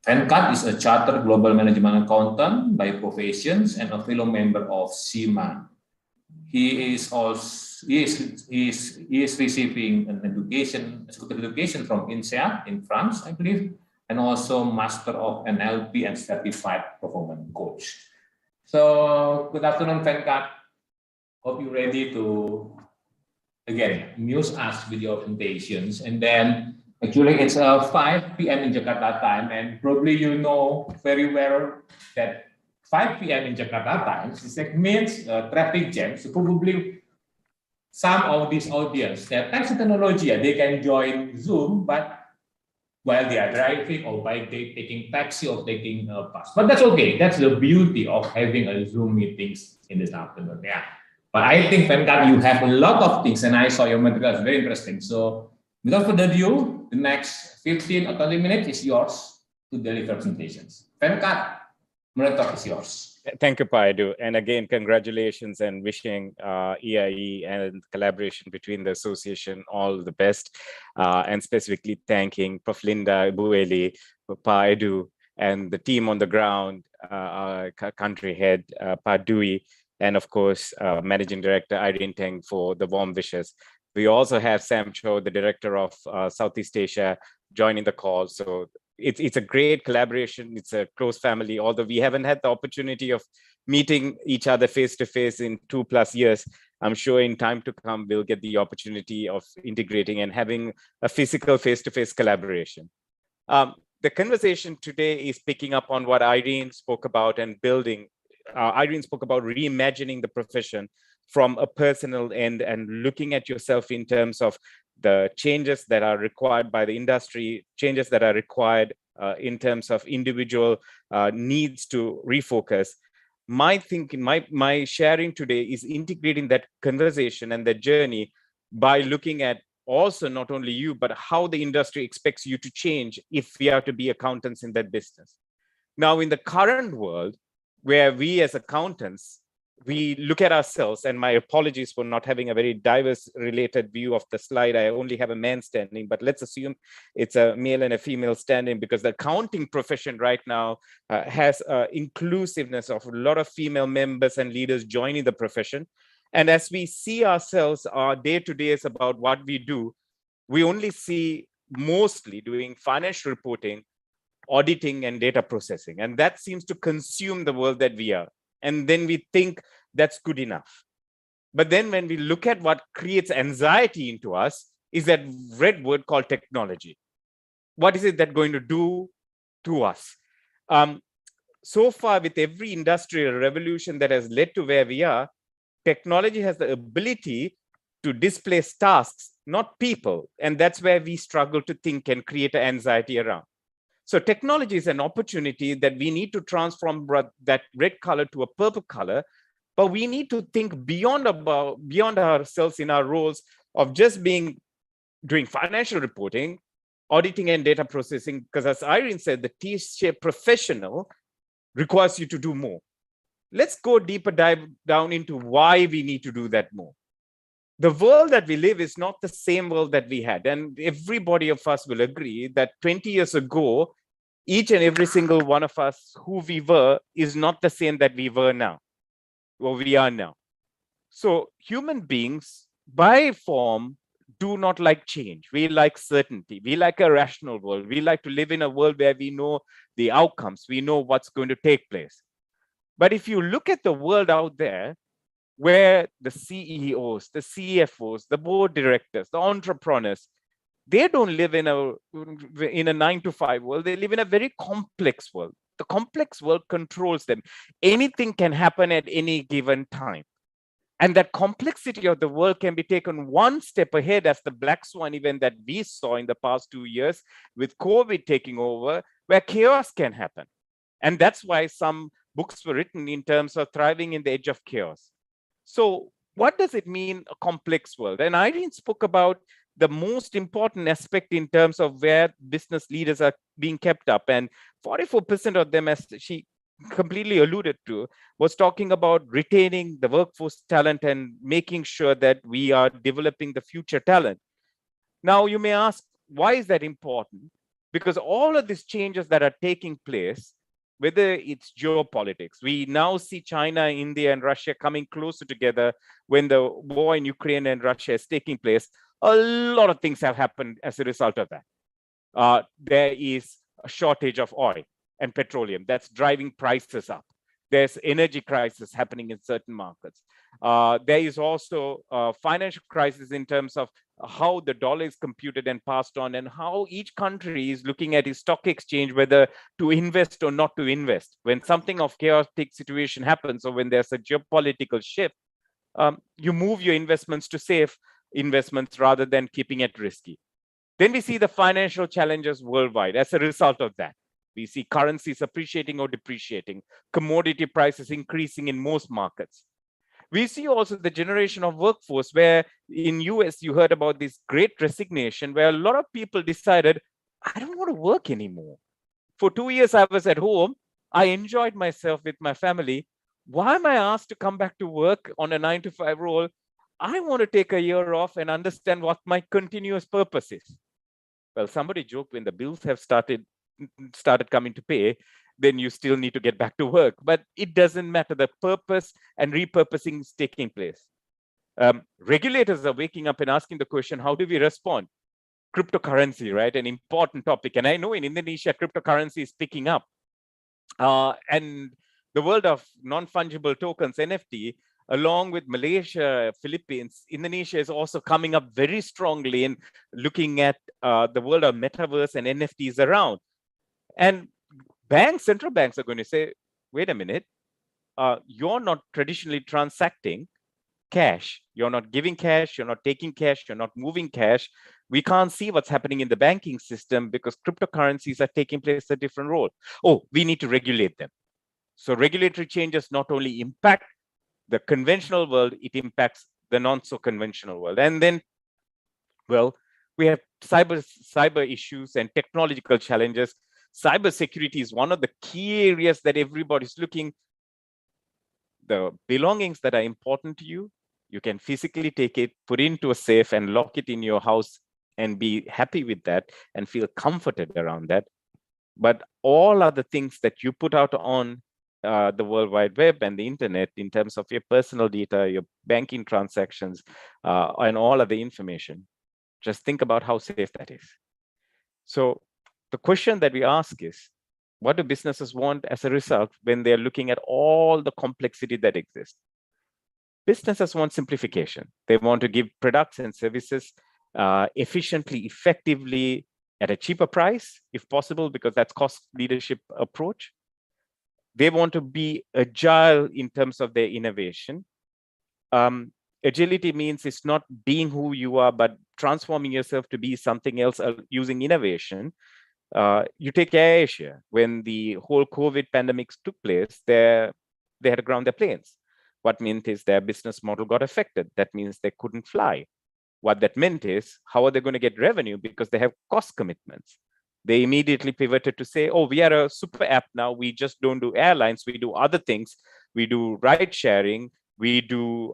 FENCAT is a chartered global management accountant by professions and a fellow member of CIMA. He is receiving an education, executive education from INSEAD in France, I believe, and also Master of NLP and Certified Performance Coach. So, good afternoon, FENCAT. Hope you're ready to, again, amuse us with your presentations. And then, actually, it's 5 p.m. in Jakarta time, and probably you know very well that 5 p.m. in Jakarta time, this means traffic jam. So probably some of this audience that thanks to technology, they can join Zoom, but while they are driving or by taking taxi or taking a bus. But that's okay. That's the beauty of having a Zoom meetings in this afternoon. Yeah. But I think, FENCAT, you have a lot of things, and I saw your materials very interesting. So without further ado, the next 15 or 20 minutes is yours to deliver presentations. FENCAT, Monitor is yours.
Thank you, Paidu. And again, congratulations and wishing EIE and collaboration between the association all the best. And specifically thanking Prof. Linda Bueli, Paidu, and the team on the ground, our country head, Padui, and of course, Managing Director Irene Teng for the warm wishes. We also have Sam Cho, the Director of Southeast Asia, joining the call. So it's a great collaboration. It's a close family, although we haven't had the opportunity of meeting each other face-to-face in 2+ years. I'm sure in time to come, we'll get the opportunity of integrating and having a physical face-to-face collaboration. The conversation today is picking up on what Irene spoke about and building. Irene spoke about reimagining the profession from a personal end and looking at yourself in terms of the changes that are required by the industry, changes that are required in terms of individual needs to refocus. My thinking, my sharing today is integrating that conversation and the journey by looking at also not only you, but how the industry expects you to change if we are to be accountants in that business. Now, in the current world, where we as accountants, we look at ourselves, and my apologies for not having a very diverse related view of the slide. I only have a man standing, but let's assume it's a male and a female standing, because the accounting profession right now has inclusiveness of a lot of female members and leaders joining the profession. And as we see ourselves, our day-to-day is about what we do. We only see mostly doing financial reporting, auditing, and data processing. And that seems to consume the world that we are. And then we think that's good enough. But then when we look at what creates anxiety into us is that red word called technology. What is it that's going to do to us? So far, with every industrial revolution that has led to where we are, technology has the ability to displace tasks, not people. And that's where we struggle to think and create an anxiety around. So technology is an opportunity that we need to transform that red color to a purple color, but we need to think beyond ourselves in our roles of just doing financial reporting, auditing, and data processing, because as Irene said, the T-shaped professional requires you to do more. Let's go deeper dive down into why we need to do that more. The world that we live is not the same world that we had. And everybody of us will agree that 20 years ago, each and every single one of us who we were is not the same that we were now, or we are now. So human beings, by form, do not like change. We like certainty. We like a rational world. We like to live in a world where we know the outcomes. We know what's going to take place. But if you look at the world out there, where the CEOs, the CFOs, the board directors, the entrepreneurs, they don't live in a 9-to-5 world. They live in a very complex world. The complex world controls them. Anything can happen at any given time. And that complexity of the world can be taken one step ahead as the black swan event that we saw in the past 2 years with COVID taking over, where chaos can happen. And that's why some books were written in terms of thriving in the edge of chaos. So What does it mean, a complex world? And Irene spoke about the most important aspect in terms of where business leaders are being kept up. And 44% of them, as she completely alluded to, was talking about retaining the workforce talent and making sure that we are developing the future talent. Now, you may ask, why is that important? Because all of these changes that are taking place, whether it's geopolitics, we now see China, India, and Russia coming closer together when the war in Ukraine and Russia is taking place. A lot of things have happened as a result of that. There is a shortage of oil and petroleum that's driving prices up. There's energy crisis happening in certain markets. There is also a financial crisis in terms of how the dollar is computed and passed on, and how each country is looking at its stock exchange, whether to invest or not to invest. When something of chaotic situation happens, or when there's a geopolitical shift, you move your investments to safe investments rather than keeping it risky. Then we see the financial challenges worldwide as a result of that. We see currencies appreciating or depreciating, commodity prices increasing in most markets. We see also the generation of workforce, where in US you heard about this great resignation, where a lot of people decided, I don't want to work anymore. For 2 years I was at home, I enjoyed myself with my family. Why am I asked to come back to work on a 9-to-5 role? I want to take a year off and understand what my continuous purpose is. Well, somebody joked, when the bills have started coming to pay, then you still need to get back to work. But it doesn't matter. The purpose and repurposing is taking place. Regulators are waking up and asking the question, how do we respond? Cryptocurrency, right? An important topic. And I know in Indonesia, cryptocurrency is picking up. And the world of non-fungible tokens, NFT, along with Malaysia, Philippines, Indonesia is also coming up very strongly in looking at the world of metaverse and NFTs around. And central banks are going to say, wait a minute, you're not traditionally transacting cash. You're not giving cash, you're not taking cash, you're not moving cash. We can't see what's happening in the banking system because cryptocurrencies are taking place a different role. Oh, we need to regulate them. So regulatory changes not only impact the conventional world, it impacts the non-so-conventional world. And then, well, we have cyber issues and technological challenges. Cybersecurity is one of the key areas that everybody's looking. The belongings that are important to you, you can physically take it, put it into a safe and lock it in your house and be happy with that and feel comforted around that. But all other things that you put out on the World Wide Web and the internet in terms of your personal data, your banking transactions, and all of the information, just think about how safe that is. So the question that we ask is, what do businesses want as a result when they're looking at all the complexity that exists? Businesses want simplification. They want to give products and services efficiently, effectively, at a cheaper price, if possible, because that's cost leadership approach. They want to be agile in terms of their innovation. Agility means it's not being who you are, but transforming yourself to be something else using innovation. You take AirAsia, when the whole COVID pandemic took place, they had to ground their planes. What meant is their business model got affected. That means they couldn't fly. What that meant is, how are they going to get revenue? Because they have cost commitments. They immediately pivoted to say, oh, we are a super app now. We just don't do airlines. We do other things. We do ride sharing. We do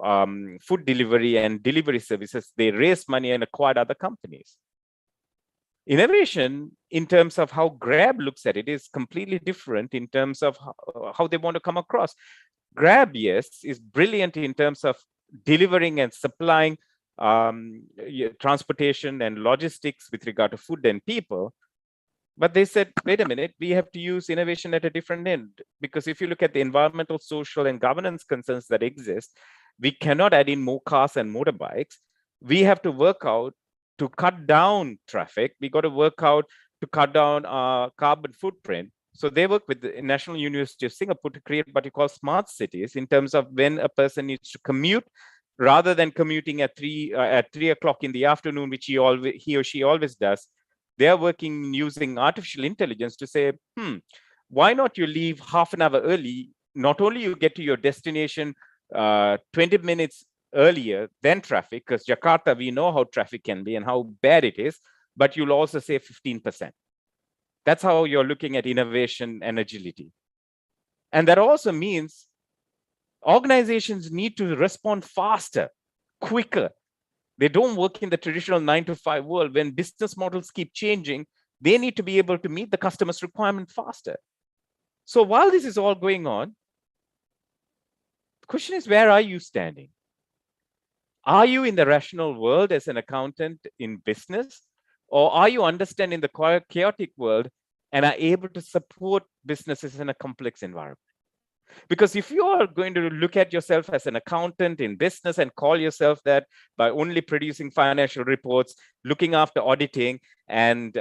food delivery and delivery services. They raised money and acquired other companies. Innovation, in terms of how Grab looks at it, is completely different in terms of how they want to come across. Grab, yes, is brilliant in terms of delivering and supplying transportation and logistics with regard to food and people. But they said, wait a minute, we have to use innovation at a different end. Because if you look at the environmental, social, and governance concerns that exist, we cannot add in more cars and motorbikes. We have to work out to cut down traffic. We got to work out to cut down our carbon footprint. So they work with the National University of Singapore to create what you call smart cities, in terms of when a person needs to commute, rather than commuting at 3 o'clock in the afternoon, which he or she always does. They are working using artificial intelligence to say, why not you leave half an hour early? Not only you get to your destination 20 minutes earlier than traffic, because Jakarta, we know how traffic can be and how bad it is, but you'll also save 15%. That's how you're looking at innovation and agility. And that also means organizations need to respond faster, quicker. They don't work in the traditional 9-to-5 world. When business models keep changing, they need to be able to meet the customer's requirement faster. So while this is all going on, the question is, where are you standing? Are you in the rational world as an accountant in business? Or are you understanding the chaotic world and are able to support businesses in a complex environment? Because if you are going to look at yourself as an accountant in business and call yourself that by only producing financial reports, looking after auditing, and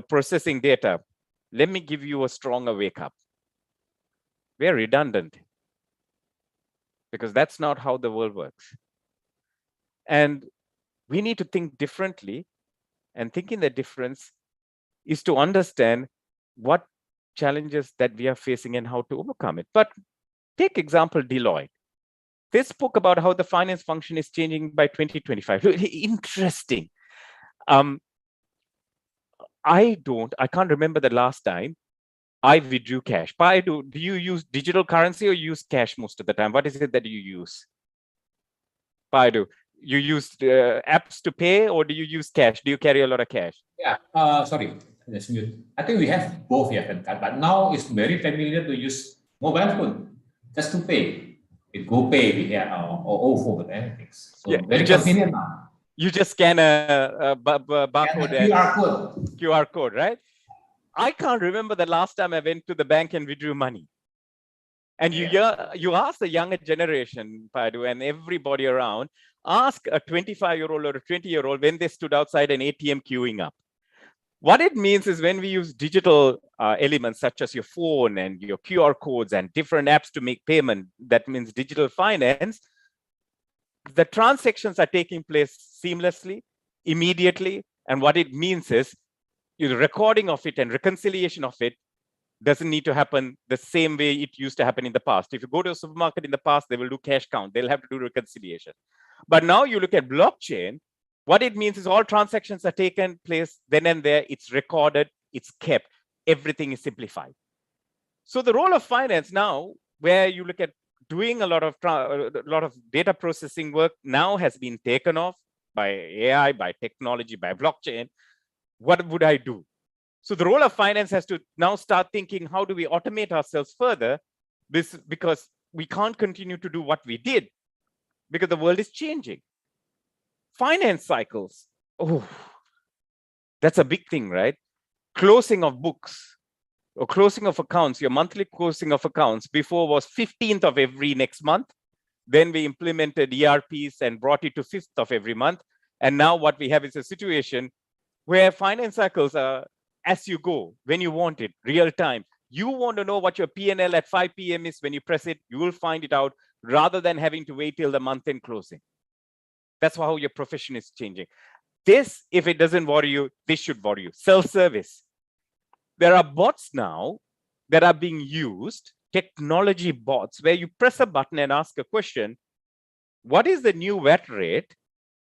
processing data, let me give you a stronger wake up. We're redundant, because that's not how the world works. And we need to think differently, and thinking the difference is to understand what challenges that we are facing and how to overcome it. But take example Deloitte. They spoke about how the finance function is changing by 2025. Really interesting. I can't remember the last time I withdrew cash. But do you use digital currency or use cash most of the time? What is it that you use? Paidu, you use apps to pay, or do you use cash? Do you carry a lot of cash?
Yeah, sorry, that's mute. I think we have both, yeah, but now it's very familiar to use mobile phone just to pay. With GoPay, yeah, or OVO, but anything. So yeah, very convenient now.
You just scan a barcode, QR code, right? I can't remember the last time I went to the bank and withdrew money. And you ask the younger generation, Padu, and everybody around, ask a 25-year-old or a 20-year-old when they stood outside an ATM queuing up. What it means is when we use digital elements such as your phone and your QR codes and different apps to make payment, that means digital finance, the transactions are taking place seamlessly, immediately. And what it means is the recording of it and reconciliation of it doesn't need to happen the same way it used to happen in the past. If you go to a supermarket in the past, they will do cash count. They'll have to do reconciliation. But now you look at blockchain, what it means is all transactions are taken place then and there. It's recorded, it's kept. Everything is simplified. So the role of finance now, where you look at doing a lot of data processing work, now has been taken off by AI, by technology, by blockchain. What would I do? So the role of finance has to now start thinking, how do we automate ourselves further? Because we can't continue to do what we did, because the world is changing. Finance cycles, that's a big thing, right? Closing of books or closing of accounts, your monthly closing of accounts before was 15th of every next month. Then we implemented ERPs and brought it to 5th of every month. And now what we have is a situation where finance cycles are as you go, when you want it, real time. You want to know what your P&L at 5 p.m. is. When you press it, you will find it out rather than having to wait till the month-end closing. That's how your profession is changing. This, if it doesn't worry you, this should worry you. Self-service. There are bots now that are being used, technology bots, where you press a button and ask a question. What is the new VAT rate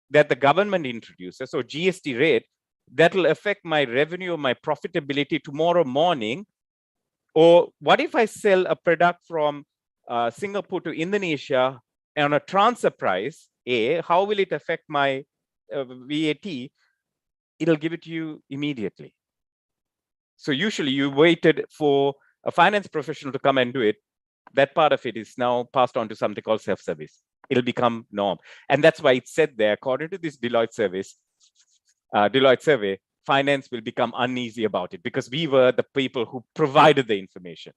that the government introduces, or GST rate, that will affect my revenue or my profitability tomorrow morning? Or what if I sell a product from Singapore to Indonesia on a transfer price, how will it affect my VAT? It'll give it to you immediately. So usually you waited for a finance professional to come and do it. That part of it is now passed on to something called self-service. It'll become norm. And that's why it said there, according to this Deloitte survey, finance will become uneasy about it because we were the people who provided the information.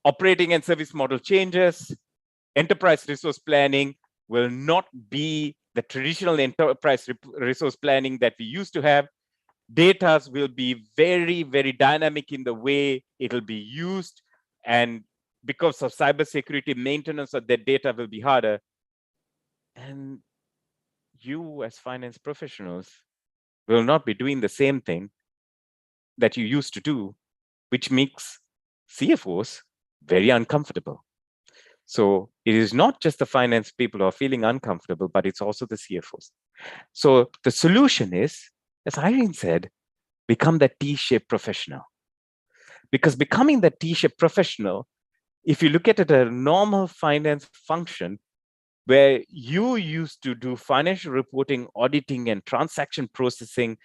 Operating and service model changes. Enterprise resource planning will not be the traditional enterprise resource planning that we used to have. Data will be very, very dynamic in the way it'll be used. And because of cybersecurity, maintenance of that data will be harder. And you as finance professionals will not be doing the same thing that you used to do, which makes CFOs very uncomfortable. So it is not just the finance people who are feeling uncomfortable, but it's also the CFOs. So the solution is, as Irene said, become that T-shaped professional. Because becoming that T-shaped professional, if you look at it at a normal finance function, where you used to do financial reporting, auditing, and transaction processing,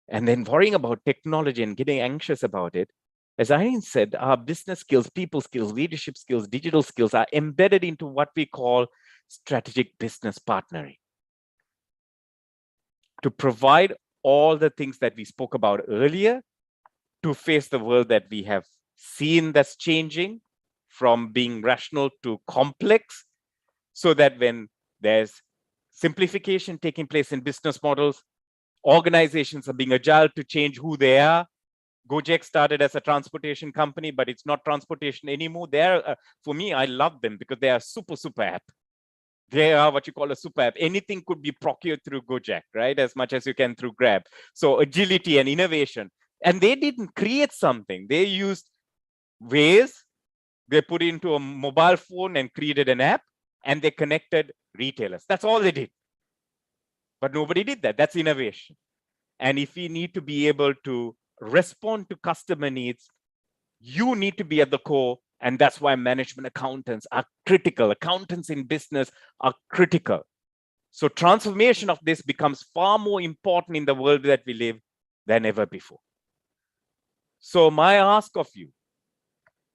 and then worrying about technology and getting anxious about it, as Irene said, our business skills, people skills, leadership skills, digital skills are embedded into what we call strategic business partnering. To provide all the things that we spoke about earlier, to face the world that we have seen that's changing from being rational to complex, so that when there's simplification taking place in business models, organizations are being agile to change who they are. Gojek started as a transportation company, but it's not transportation anymore. They're, for me, I love them because they are super app. They are what you call a super app. Anything could be procured through Gojek, right? As much as you can through Grab. So agility and innovation. And they didn't create something. They used Waze. They put it into a mobile phone and created an app, and they connected retailers. That's all they did. But nobody did that. That's innovation. And if we need to be able to respond to customer needs, you need to be at the core. And that's why management accountants are critical. Accountants in business are critical. So transformation of this becomes far more important in the world that we live than ever before. So my ask of you,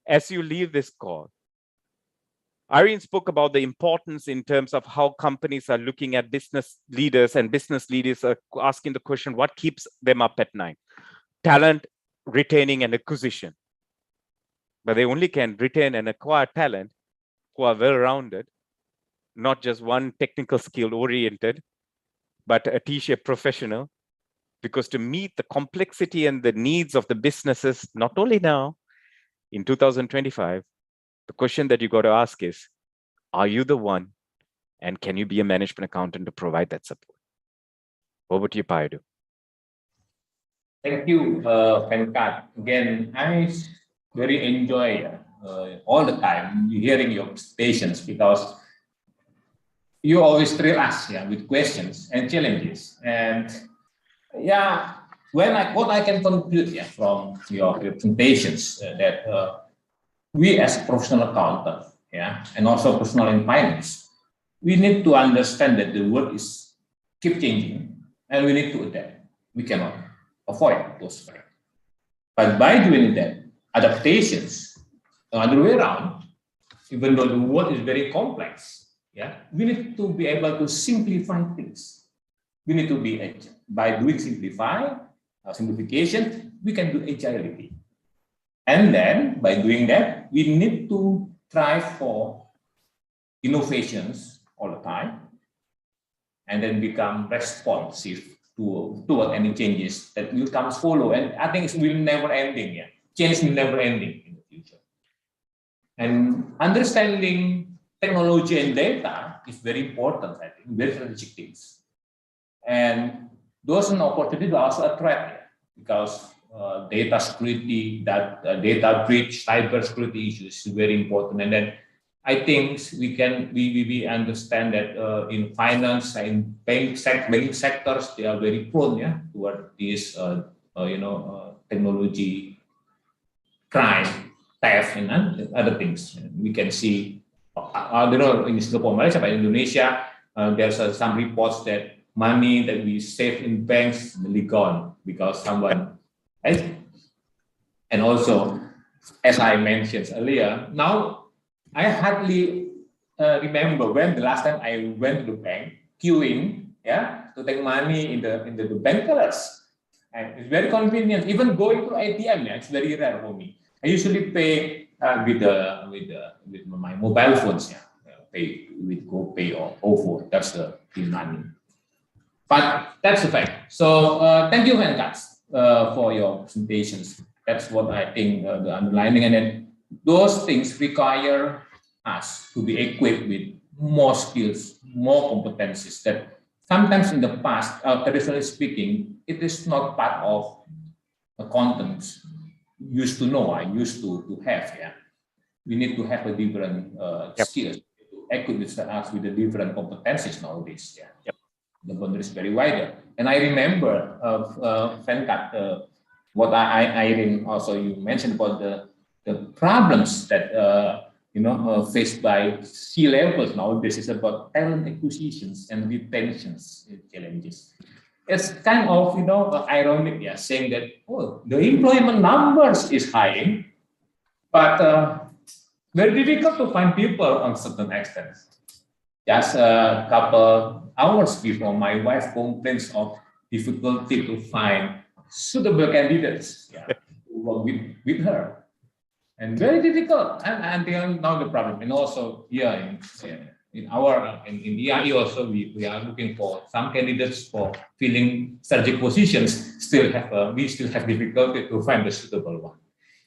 as you leave this call, Irene spoke about the importance in terms of how companies are looking at business leaders, and business leaders are asking the question, what keeps them up at night? Talent, retaining, and acquisition. But they only can retain and acquire talent who are well-rounded, not just one technical skill oriented, but a T-shaped professional. Because to meet the complexity and the needs of the businesses, not only now, in 2025, the question that you got to ask is, are you the one? And can you be a management accountant to provide that support? Over to you, Payadu.
Thank you, Venkat. Again, I very enjoy all the time hearing your presentations, because you always thrill us with questions and challenges. And what I can conclude from your presentations that we as professional accountants, and also professional in finance, we need to understand that the world is keep changing, and we need to adapt. We cannot avoid those facts. But by doing that, adaptations, the other way around, even though the world is very complex, we need to be able to simplify things. We need to be agile. By doing simplification, we can do agility. And then by doing that, we need to try for innovations all the time, and then become responsive toward any changes that will come follow. And I think it will never ending. Change will never ending in the future. And understanding technology and data is very important, I think, very strategic things. And those opportunities are also a threat, because data security, data breach, cyber security issues is very important. And then I think we understand that in finance and banking sectors, they are very prone toward this technology crime, theft, and other things. We can see, I don't know, in Singapore, Malaysia, but in Indonesia, there's some reports that money that we save in banks will be gone because someone, right? And also, as I mentioned earlier, now I hardly remember when the last time I went to the bank queuing, to take money in the bank tellers. And it's very convenient. Even going to ATM, it's very rare for me. I usually pay with my mobile phones, pay with GoPay or OVO. That's the money. But that's the fact. So thank you, Venkat, for your presentations. That's what I think the underlining. And then those things require us to be equipped with more skills, more competencies that sometimes in the past, traditionally speaking, it is not part of the contents used to know, I used to have. we need to have a different skills to equip us with the different competencies nowadays. Yeah.
Yep.
The boundary is very wider. And I remember, Venkat, what Irene also you mentioned about the problems that faced by C-levels nowadays is about talent acquisitions and retentions challenges. It's kind of ironic, yeah, saying that the employment numbers is high, but very difficult to find people on certain extent. Just a couple hours before, my wife complains of difficulty to find suitable candidates to work with her. And very difficult until now the problem. And also here in EIE also we are looking for some candidates for filling strategic positions. We still have difficulty to find the suitable one.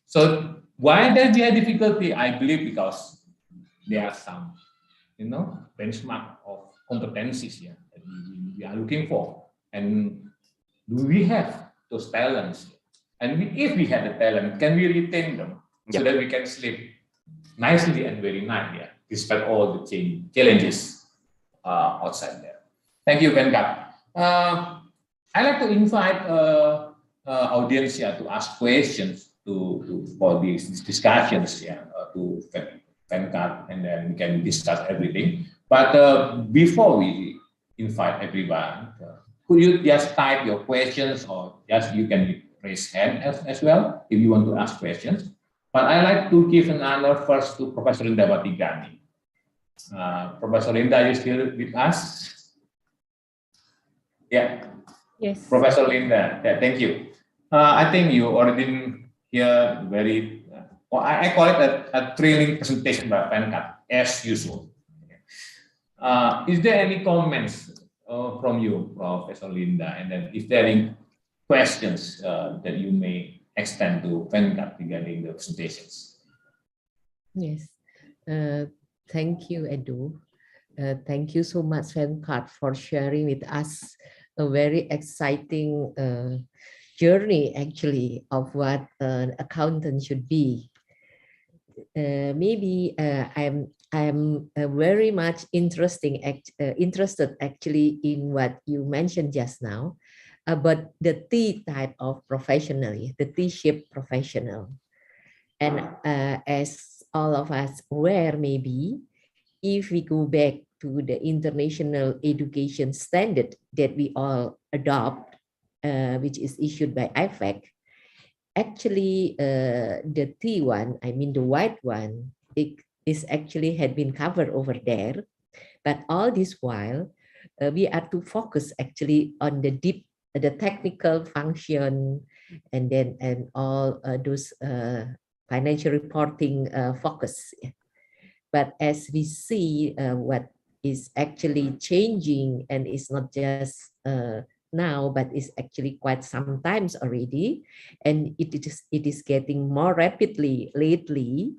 So why there be a difficulty? I believe because there are some benchmark of competencies here that we are looking for. And do we have those talents? And if we have the talent, can we retain them so that we can sleep nicely and very nice, despite all the challenges outside there? Thank you, Venkat. I'd like to invite audience here to ask questions for these discussions to Venkat, and then we can discuss everything. But before we invite everyone, could you just type your questions, or just you can raise hand as well if you want to ask questions. But I'd like to give an honor first to Professor Linda Batigani. Professor Linda, are you still with us? Yeah.
Yes.
Professor Linda, thank you. I think you already hear very, I call it a thrilling presentation by Venkat, as usual. Is there any comments from you, Professor Linda? And then if there are any questions that you may extend to Venkat regarding the presentations?
Yes. Thank you, Edu. Thank you so much, Venkat, for sharing with us a very exciting journey, actually, of what an accountant should be. Maybe I'm very much interested actually in what you mentioned just now about the T type of professional, the T-shaped professional. And as all of us aware, maybe if we go back to the international education standard that we all adopt, which is issued by IFAC, actually the T one, I mean the white one, it is actually had been covered over there. But all this while, we are to focus actually on the technical function, and all those financial reporting focus. But as we see what is actually changing, and it's not just now, but it's actually quite some times already, and it is getting more rapidly lately.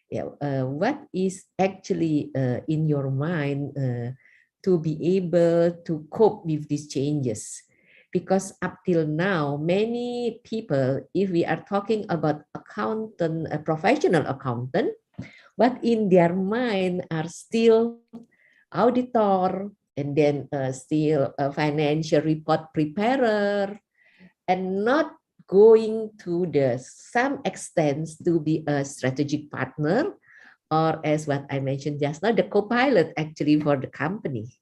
What is actually in your mind to be able to cope with these changes? Because up till now, many people, if we are talking about accountant, a professional accountant, what in their mind are still auditor, and then still a financial report preparer, and not going to some extent to be a strategic partner, or as what I mentioned just now, the co-pilot actually for the company.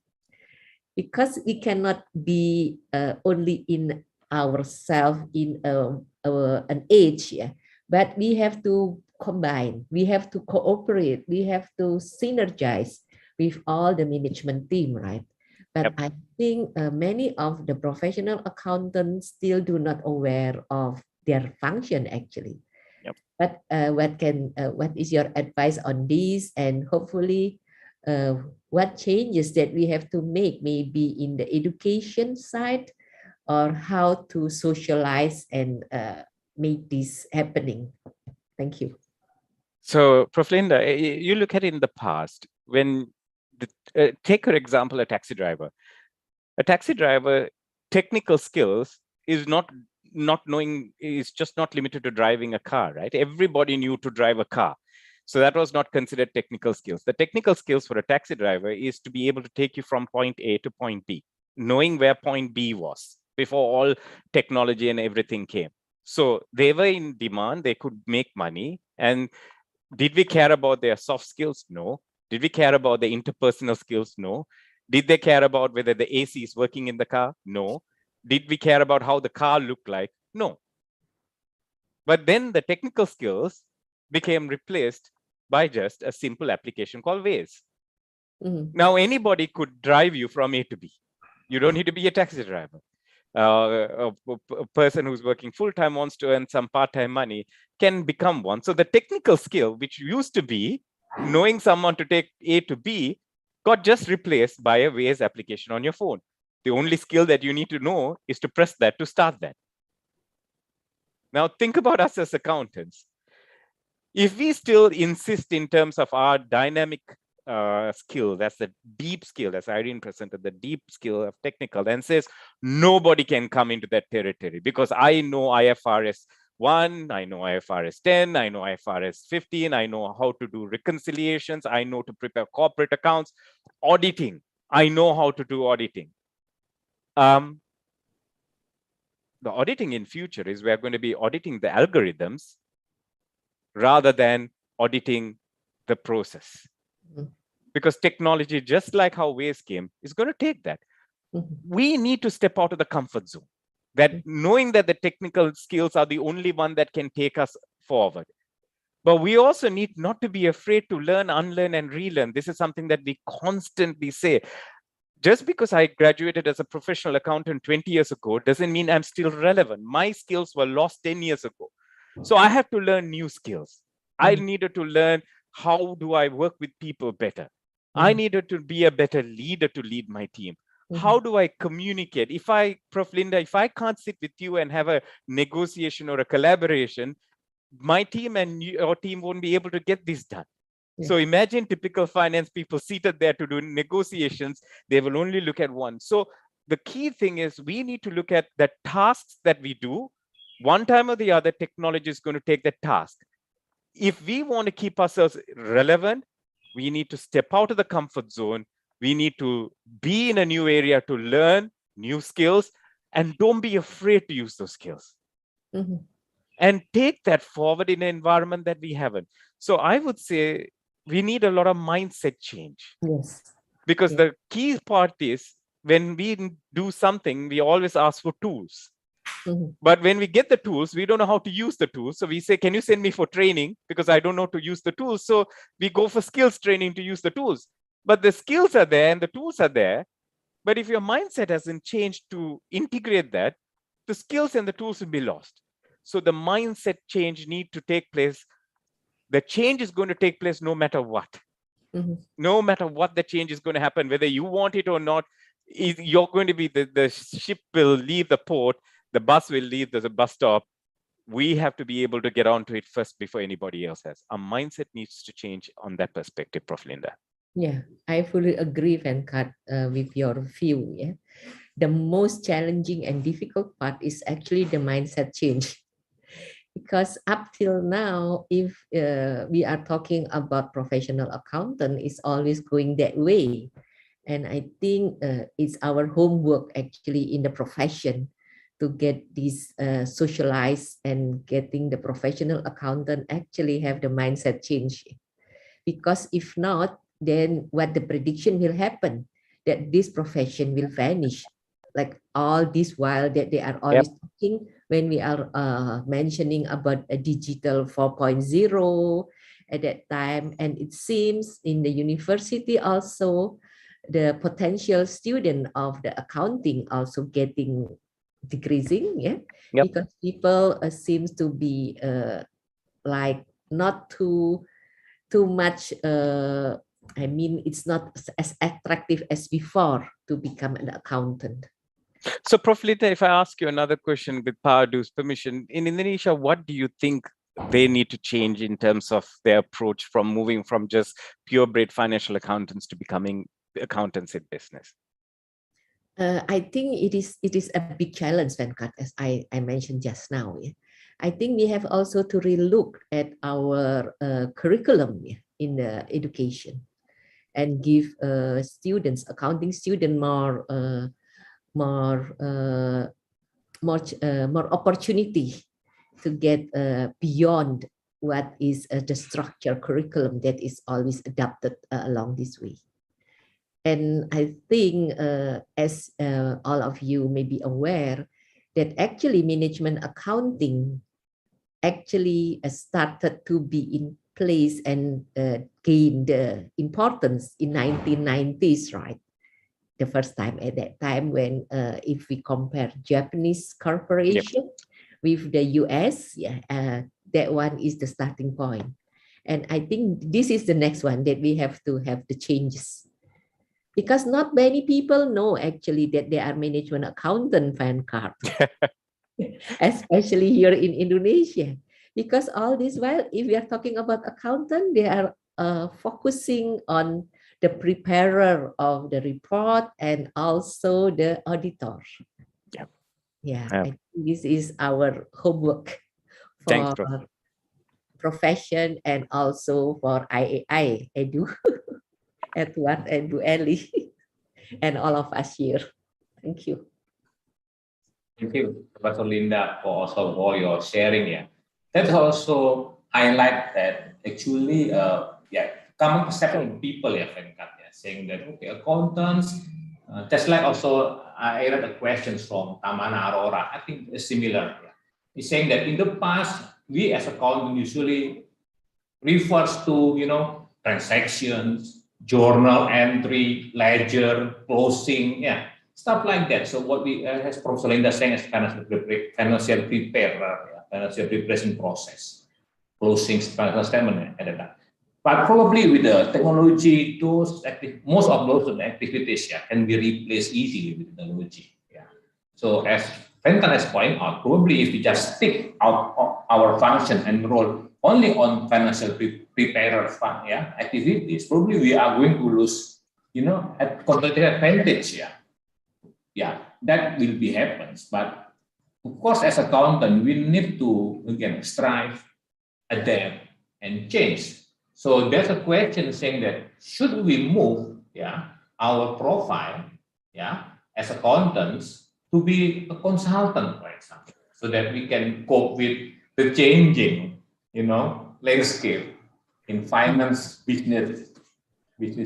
Because we cannot be only in ourselves in an age, but we have to combine, we have to cooperate, we have to synergize with all the management team, right? But I think many of the professional accountants still do not aware of their function actually. But what is your advice on this? And hopefully, what changes that we have to make, maybe in the education side, or how to socialize and make this happening? Thank you.
So, Prof. Linda, you look at it in the past, when take for example a taxi driver. A taxi driver technical skills is just not limited to driving a car, right? Everybody knew to drive a car. So that was not considered technical skills. The technical skills for a taxi driver is to be able to take you from point A to point B, knowing where point B was before all technology and everything came. So they were in demand, they could make money. And did we care about their soft skills? No. Did we care about the interpersonal skills? No. Did they care about whether the AC is working in the car? No. Did we care about how the car looked like? No. But then the technical skills became replaced by just a simple application called Waze. Now anybody could drive you from A to B. You don't need to be a taxi driver. A person who's working full-time wants to earn some part-time money can become one. So the technical skill, which used to be knowing someone to take A to B, got just replaced by a Waze application on your phone. The only skill that you need to know is to press that to start that. Now think about us as accountants. If we still insist in terms of our dynamic skill, that's the deep skill, as Irene presented, the deep skill of technical, and says nobody can come into that territory because I know IFRS 1, I know IFRS 10, I know IFRS 15, I know how to do reconciliations, I know to prepare corporate accounts, auditing, I know how to do auditing. The auditing in future is we're going to be auditing the algorithms rather than auditing the process. Because technology, just like how Waze came, is going to take that. We need to step out of the comfort zone. That knowing that the technical skills are the only one that can take us forward. But we also need not to be afraid to learn, unlearn, and relearn. This is something that we constantly say. Just because I graduated as a professional accountant 20 years ago doesn't mean I'm still relevant. My skills were lost 10 years ago. So I have to learn new skills. I needed to learn how do I work with people better. I needed to be a better leader to lead my team. How do I communicate? If I, Prof. Linda, if I can't sit with you and have a negotiation or a collaboration, my team and your team won't be able to get this done. So imagine typical finance people seated there to do negotiations. They will only look at one. So the key thing is we need to look at the tasks that we do. One time or the other, technology is going to take that task. If we want to keep ourselves relevant, we need to step out of the comfort zone. We need to be in a new area to learn new skills, and don't be afraid to use those skills. And take that forward in an environment that we haven't. So I would say we need a lot of mindset change. Because the key part is when we do something, we always ask for tools. But when we get the tools, we don't know how to use the tools. So we say, can you send me for training? Because I don't know to use the tools. So we go for skills training to use the tools. But the skills are there and the tools are there. But if your mindset hasn't changed to integrate that, the skills and the tools will be lost. So the mindset change need to take place. The change is going to take place no matter what. No matter what the change is going to happen, whether you want it or not, you're going to be, the ship will leave the port, the bus will leave the bus stop. We have to be able to get onto it first before anybody else has. Our mindset needs to change on that perspective, Prof. Linda.
Yeah, I fully agree, Venkat, with your view. Yeah, the most challenging and difficult part is actually the mindset change. Because up till now, if we are talking about professional accountant, it's always going that way. And I think it's our homework actually in the profession to get this socialized and getting the professional accountant actually have the mindset change. Because if not, then what the prediction will happen, that this profession will vanish. Like all this while that they are always talking when we are mentioning about a digital 4.0 at that time. And it seems in the university also, the potential student of the accounting also getting decreasing, because people seems to be like not too much, I mean, it's not as attractive as before to become an accountant.
So, Prof. Linda, if I ask you another question with Padu's permission, in Indonesia, what do you think they need to change in terms of their approach from moving from just purebred financial accountants to becoming accountants in business?
I think it is a big challenge, Venkat, as I mentioned just now. I think we have also to relook at our curriculum in the education and give students, accounting students, more opportunity to get beyond what is the structure curriculum that is always adapted along this way. And I think, as all of you may be aware, that actually management accounting actually started to be in place and gained importance in 1990s, right? The first time at that time when if we compare Japanese corporation with the US, that one is the starting point. And I think this is the next one that we have to have the changes. Because not many people know actually that they are management accountant fan card, especially here in Indonesia. Because all this while, if we are talking about accountant, they are focusing on the preparer of the report and also the auditor. I think this is our homework for profession and also for IAI, Edu, Edward and Bu Eli, and all of us here. Thank you.
Thank you, Professor Linda, for also all your sharing. Let's also highlight that actually, common perception of people, saying that accountants, just like also I read the questions from Tamana Aurora. I think it's similar. He's saying that in the past, we as accountants usually refers to transactions, journal entry, ledger, closing, stuff like that. So what we, as Professor Linda saying, is financial preparer, financial preparation process, closing financial statement, etc. But probably with the technology, most of those activities can be replaced easily with technology. So as Fenton has pointed out, probably if we just stick out our function and role only on financial preparer activities, probably we are going to lose, at competitive advantage. That will be happens. But of course, as accountant, we need to again strive, adapt, and change. So there's a question saying that should we move our profile as accountants to be a consultant, for example, so that we can cope with the changing landscape in finance, business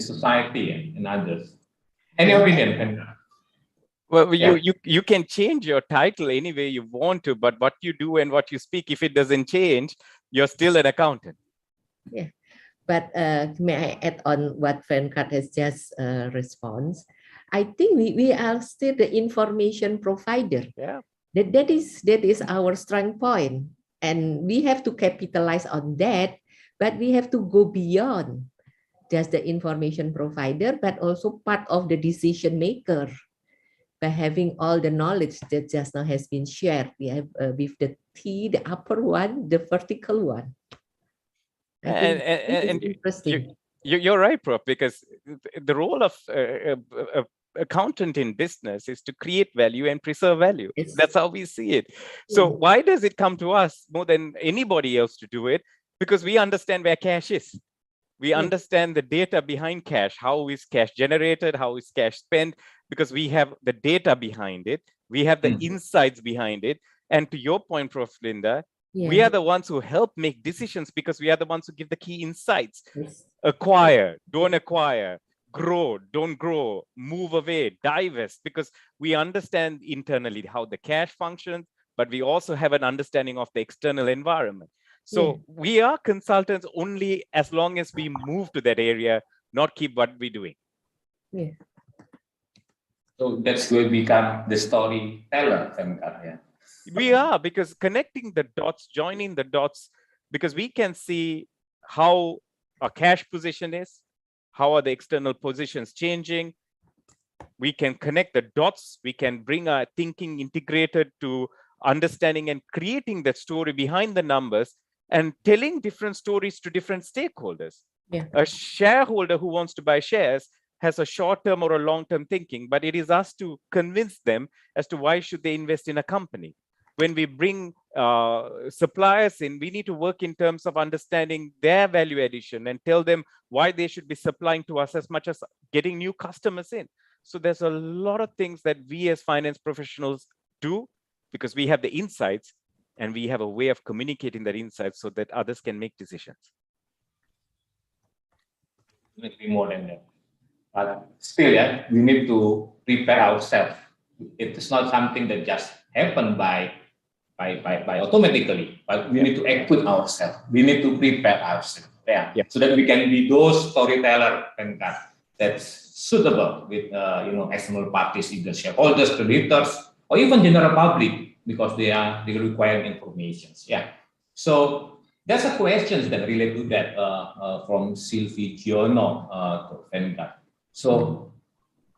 society, and others. Any opinion?
Well, you can change your title any way you want to, but what you do and what you speak, if it doesn't change, you're still an accountant.
But may I add on what Venkat has just responded? I think we are still the information provider. That is our strong point, and we have to capitalize on that. But we have to go beyond just the information provider, but also part of the decision maker by having all the knowledge that just now has been shared. We have with the T, the upper one, the vertical one.
And you're right, Prof, because the role of accountant in business is to create value and preserve value. That's how we see it. So why does it come to us more than anybody else to do it? Because we understand where cash is. We understand the data behind cash. How is cash generated? How is cash spent? Because we have the data behind it. We have the insights behind it. And to your point, Prof. Linda, we are the ones who help make decisions because we are the ones who give the key insights. Acquire, don't acquire, grow, don't grow, move away, divest, because we understand internally how the cash functions, but we also have an understanding of the external environment. So we are consultants only as long as we move to that area, not keep what we're doing.
So that's where we become the storyteller.
We are, because connecting the dots, joining the dots, because we can see how our cash position is, how are the external positions changing. We can connect the dots. We can bring our thinking integrated to understanding and creating the story behind the numbers and telling different stories to different stakeholders. A shareholder who wants to buy shares has a short-term or a long-term thinking, but it is us to convince them as to why should they invest in a company. when we bring suppliers in, we need to work in terms of understanding their value addition and tell them why they should be supplying to us as much as getting new customers in. So there's a lot of things that we as finance professionals do because we have the insights and we have a way of communicating that insight so that others can make decisions.
Maybe more than that. But still, yeah, we need to prepare ourselves. It is not something that just happen by automatically, but we need to equip ourselves. We need to prepare ourselves, so that we can be those storyteller and that's suitable with external parties, either shareholders, creditors, or even general public, because they require information. Yeah. So there's a question that relate to that from Sylvie Giono to Venkat. So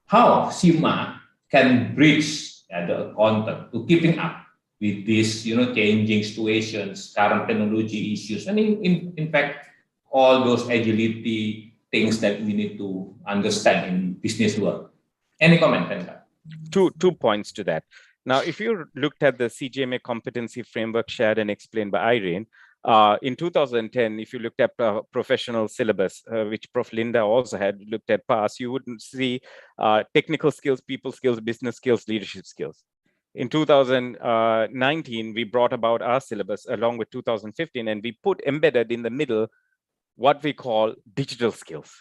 how CIMA can bridge the content to keeping up with these changing situations, current technology issues, and in fact all those agility things that we need to understand in business world. Any comment, Venkat?
Two points to that. Now, if you looked at the CGMA competency framework shared and explained by Irene, in 2010, if you looked at professional syllabus, which Prof. Linda also had looked at past, you wouldn't see technical skills, people skills, business skills, leadership skills. In 2019, we brought about our syllabus along with 2015, and we put embedded in the middle what we call digital skills.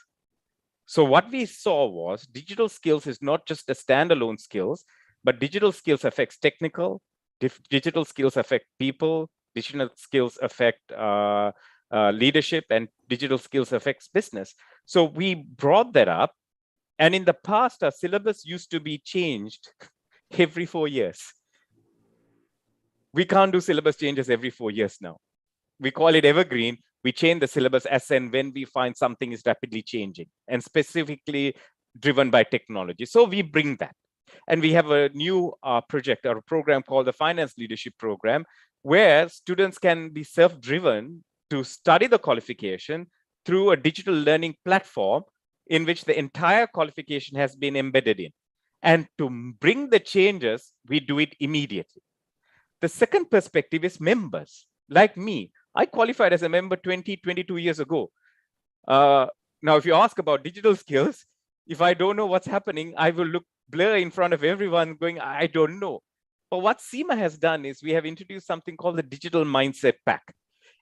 So what we saw was digital skills is not just a standalone skills, but digital skills affects technical, digital skills affect people, digital skills affect leadership, and digital skills affects business. So we brought that up, and in the past, our syllabus used to be changed every 4 years. We can't do syllabus changes every 4 years now. We call it evergreen. We change the syllabus as and when we find something is rapidly changing and specifically driven by technology. So we bring that. And we have a new project or a program called the Finance Leadership Program, where students can be self-driven to study the qualification through a digital learning platform in which the entire qualification has been embedded in. And to bring the changes, we do it immediately. The second perspective is members. Like me, I qualified as a member 22 years ago. Now, if you ask about digital skills, if I don't know what's happening, I will look blur in front of everyone going, I don't know. But what CIMA has done is we have introduced something called the Digital Mindset Pack.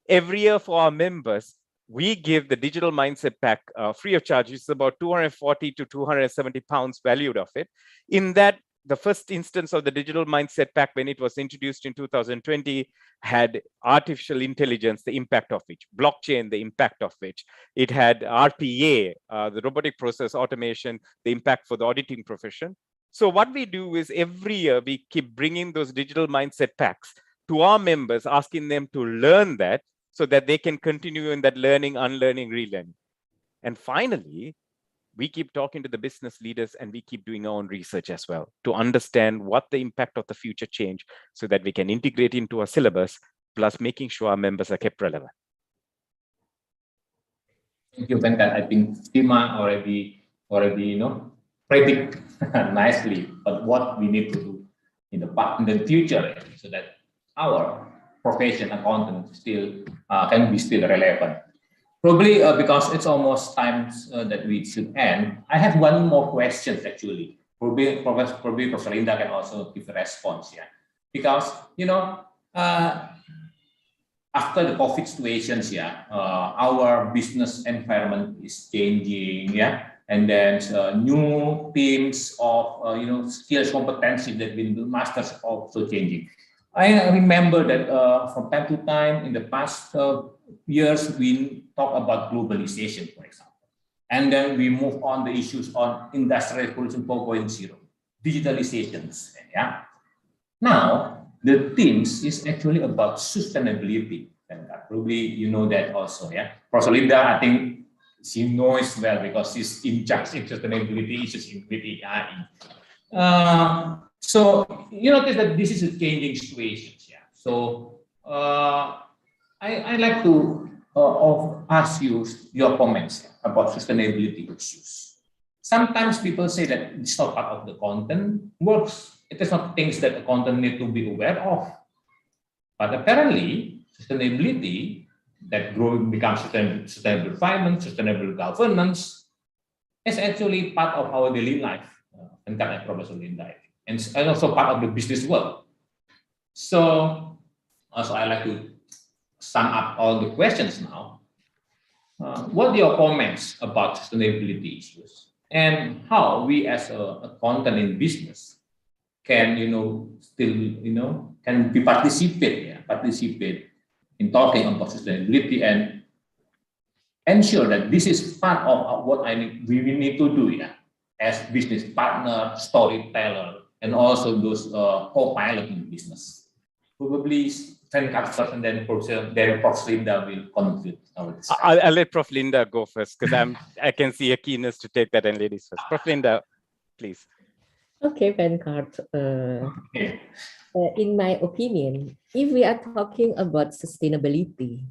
Every year for our members, we give the Digital Mindset Pack free of charge. It's about 240 to 270 pounds valued of it. In that, the first instance of the Digital Mindset Pack, when it was introduced in 2020, had artificial intelligence, the impact of which, blockchain, the impact of which, it had RPA, the robotic process automation, the impact for the auditing profession. So what we do is every year we keep bringing those Digital Mindset Packs to our members, asking them to learn that so that they can continue in that learning, unlearning, relearning. And finally, we keep talking to the business leaders and we keep doing our own research as well to understand what the impact of the future change so that we can integrate into our syllabus, plus making sure our members are kept relevant.
Thank you, Venkat. I think CIMA already predict nicely but what we need to do in the future so that our profession accountant still can be still relevant. Probably because it's almost time that we should end. I have one more question actually. Probably Professor Linda can also give a response. Yeah, because after the COVID situations, our business environment is changing. Yeah. And then new themes of skills competency that we do masters also changing. I remember that from time to time in the past years we talk about globalization, for example, and then we move on the issues on Industrial Revolution 4.0, digitalizations. Yeah. Now the themes is actually about sustainability, and probably you know that also. Yeah, Professor Linda, I think. She knows well because she's in charge in sustainability issues in IAI. So you notice that this is a changing situation. Yeah. So I like to ask you your comments about sustainability issues. Sometimes people say that it's not part of the content works. It is not things that the content need to be aware of. But apparently, sustainability, that growing becomes sustainable finance, sustainable governance, is actually part of our daily life, and kind of professional in life, and also part of the business world. So, also I like to sum up all the questions now. What are your comments about sustainability issues, and how we as a content in business can still can be participate in talking about sustainability and ensure that this is part of what we need to do, as business partner, storyteller, and also those co-pilot in business. Probably Sven first, and then Prof. Linda will contribute.
I'll let Prof. Linda go first, because I can see a keenness to take that, and ladies first. Prof. Linda, please.
Okay, Venkart. In my opinion, if we are talking about sustainability,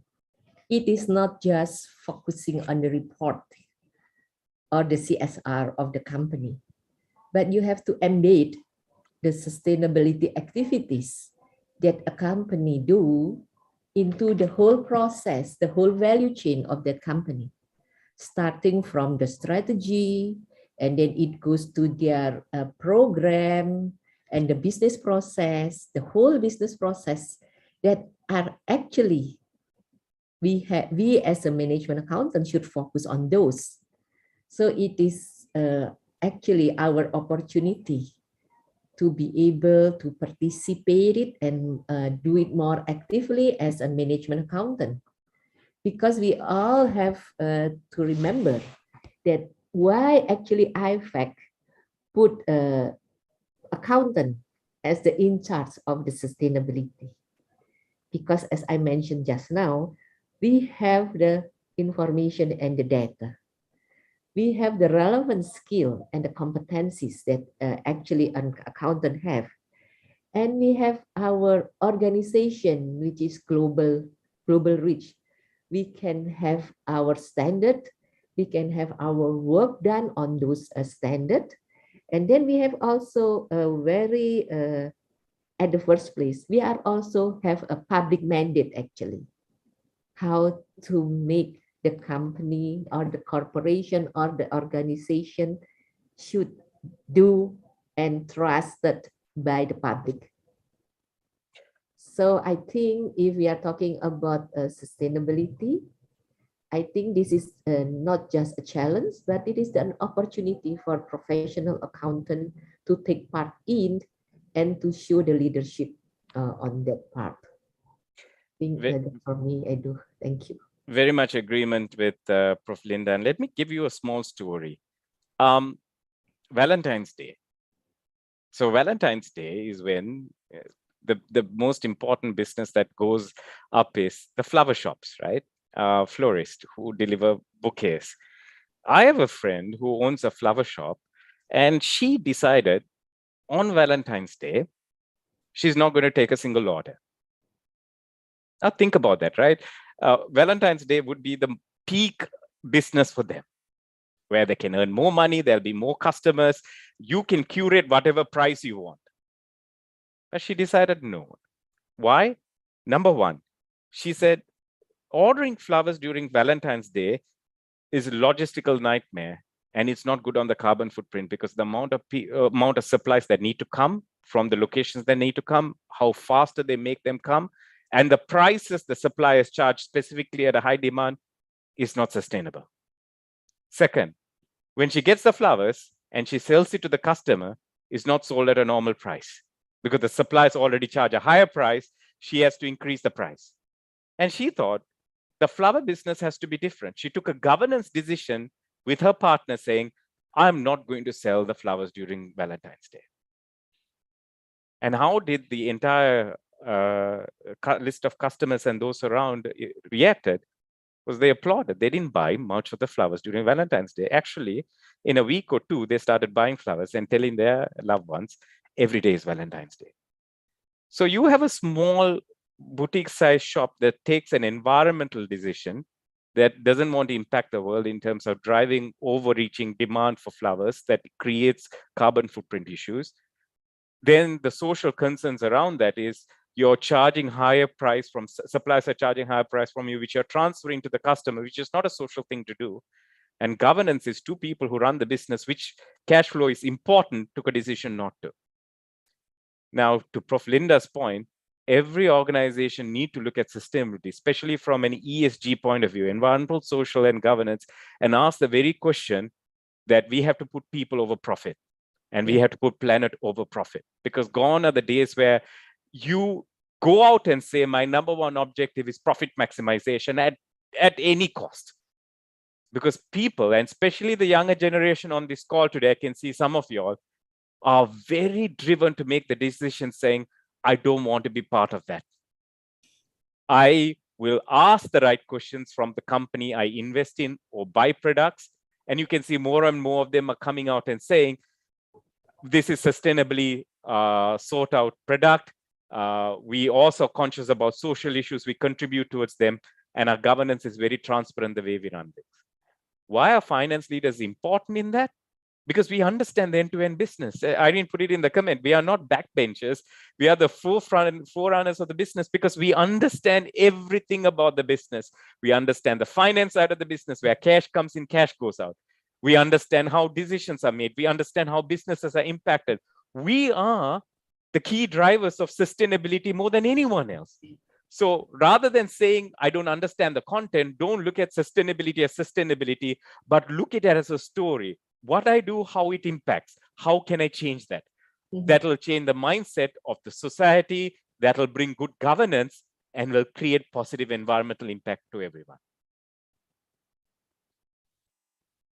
it is not just focusing on the report or the CSR of the company, but you have to embed the sustainability activities that a company do into the whole process, the whole value chain of that company, starting from the strategy, and then it goes to their program and the business process, the whole business process that are actually, we as a management accountant should focus on those. So it is actually our opportunity to be able to participate it and do it more actively as a management accountant. Because we all have to remember that why actually IFAC put accountant as the in charge of the sustainability. Because as I mentioned just now, we have the information and the data. We have the relevant skill and the competencies that actually an accountant have. And we have our organization, which is global reach. We can have our standard, we can have our work done on those standard. And then we have also a very, at the first place, we are also have a public mandate actually, how to make the company or the corporation or the organization should do and trusted by the public. So I think if we are talking about sustainability, I think this is not just a challenge, but it is an opportunity for professional accountant to take part in and to show the leadership on that part. I think for me, I do. Thank you.
Very much agreement with Prof. Linda. And let me give you a small story. Valentine's Day. So Valentine's Day is when the most important business that goes up is the flower shops, right? Florists who deliver bouquets. I have a friend who owns a flower shop, and she decided on Valentine's Day, she's not going to take a single order. Now think about that, right? Valentine's Day would be the peak business for them, where they can earn more money, there'll be more customers, you can curate whatever price you want. But she decided no. Why? Number one, she said, ordering flowers during Valentine's Day is a logistical nightmare, and it's not good on the carbon footprint, because the amount of supplies that need to come from the locations that need to come, how faster they make them come, and the prices the suppliers charge specifically at a high demand is not sustainable. Second, when she gets the flowers and she sells it to the customer, it's not sold at a normal price, because the suppliers already charge a higher price. She has to increase the price. And she thought the flower business has to be different. She took a governance decision with her partner saying, I'm not going to sell the flowers during Valentine's Day. And how did the entire list of customers and those around reacted? Was they applauded. They didn't buy much of the flowers during Valentine's Day. Actually, in a week or two, they started buying flowers and telling their loved ones, every day is Valentine's Day. So you have a small boutique size shop that takes an environmental decision that doesn't want to impact the world in terms of driving overreaching demand for flowers that creates carbon footprint issues. Then the social concerns around that is you're charging higher price from suppliers are charging higher price from you, which you're transferring to the customer, which is not a social thing to do. And governance is two people who run the business, which cash flow is important, took a decision not to. Now, to Prof. Linda's point, every organization need to look at sustainability, especially from an ESG point of view, environmental, social, and governance, and ask the very question that we have to put people over profit, and we have to put planet over profit, because gone are the days where you go out and say, my number one objective is profit maximization at any cost. Because people, and especially the younger generation on this call today, I can see some of you all, are very driven to make the decision saying, I don't want to be part of that. I will ask the right questions from the company I invest in or buy products. And you can see more and more of them are coming out and saying, this is sustainably sought out product. We also conscious about social issues. We contribute towards them. And our governance is very transparent the way we run things. Why are finance leaders important in that? Because we understand the end-to-end business. I didn't put it in the comment. We are not backbenchers. We are the forerunners of the business because we understand everything about the business. We understand the finance side of the business, where cash comes in, cash goes out. We understand how decisions are made. We understand how businesses are impacted. We are the key drivers of sustainability more than anyone else. So rather than saying, I don't understand the content, don't look at sustainability as sustainability, but look at it as a story. What I do, how it impacts, how can I change that? That will change the mindset of the society, that will bring good governance, and will create positive environmental impact to everyone.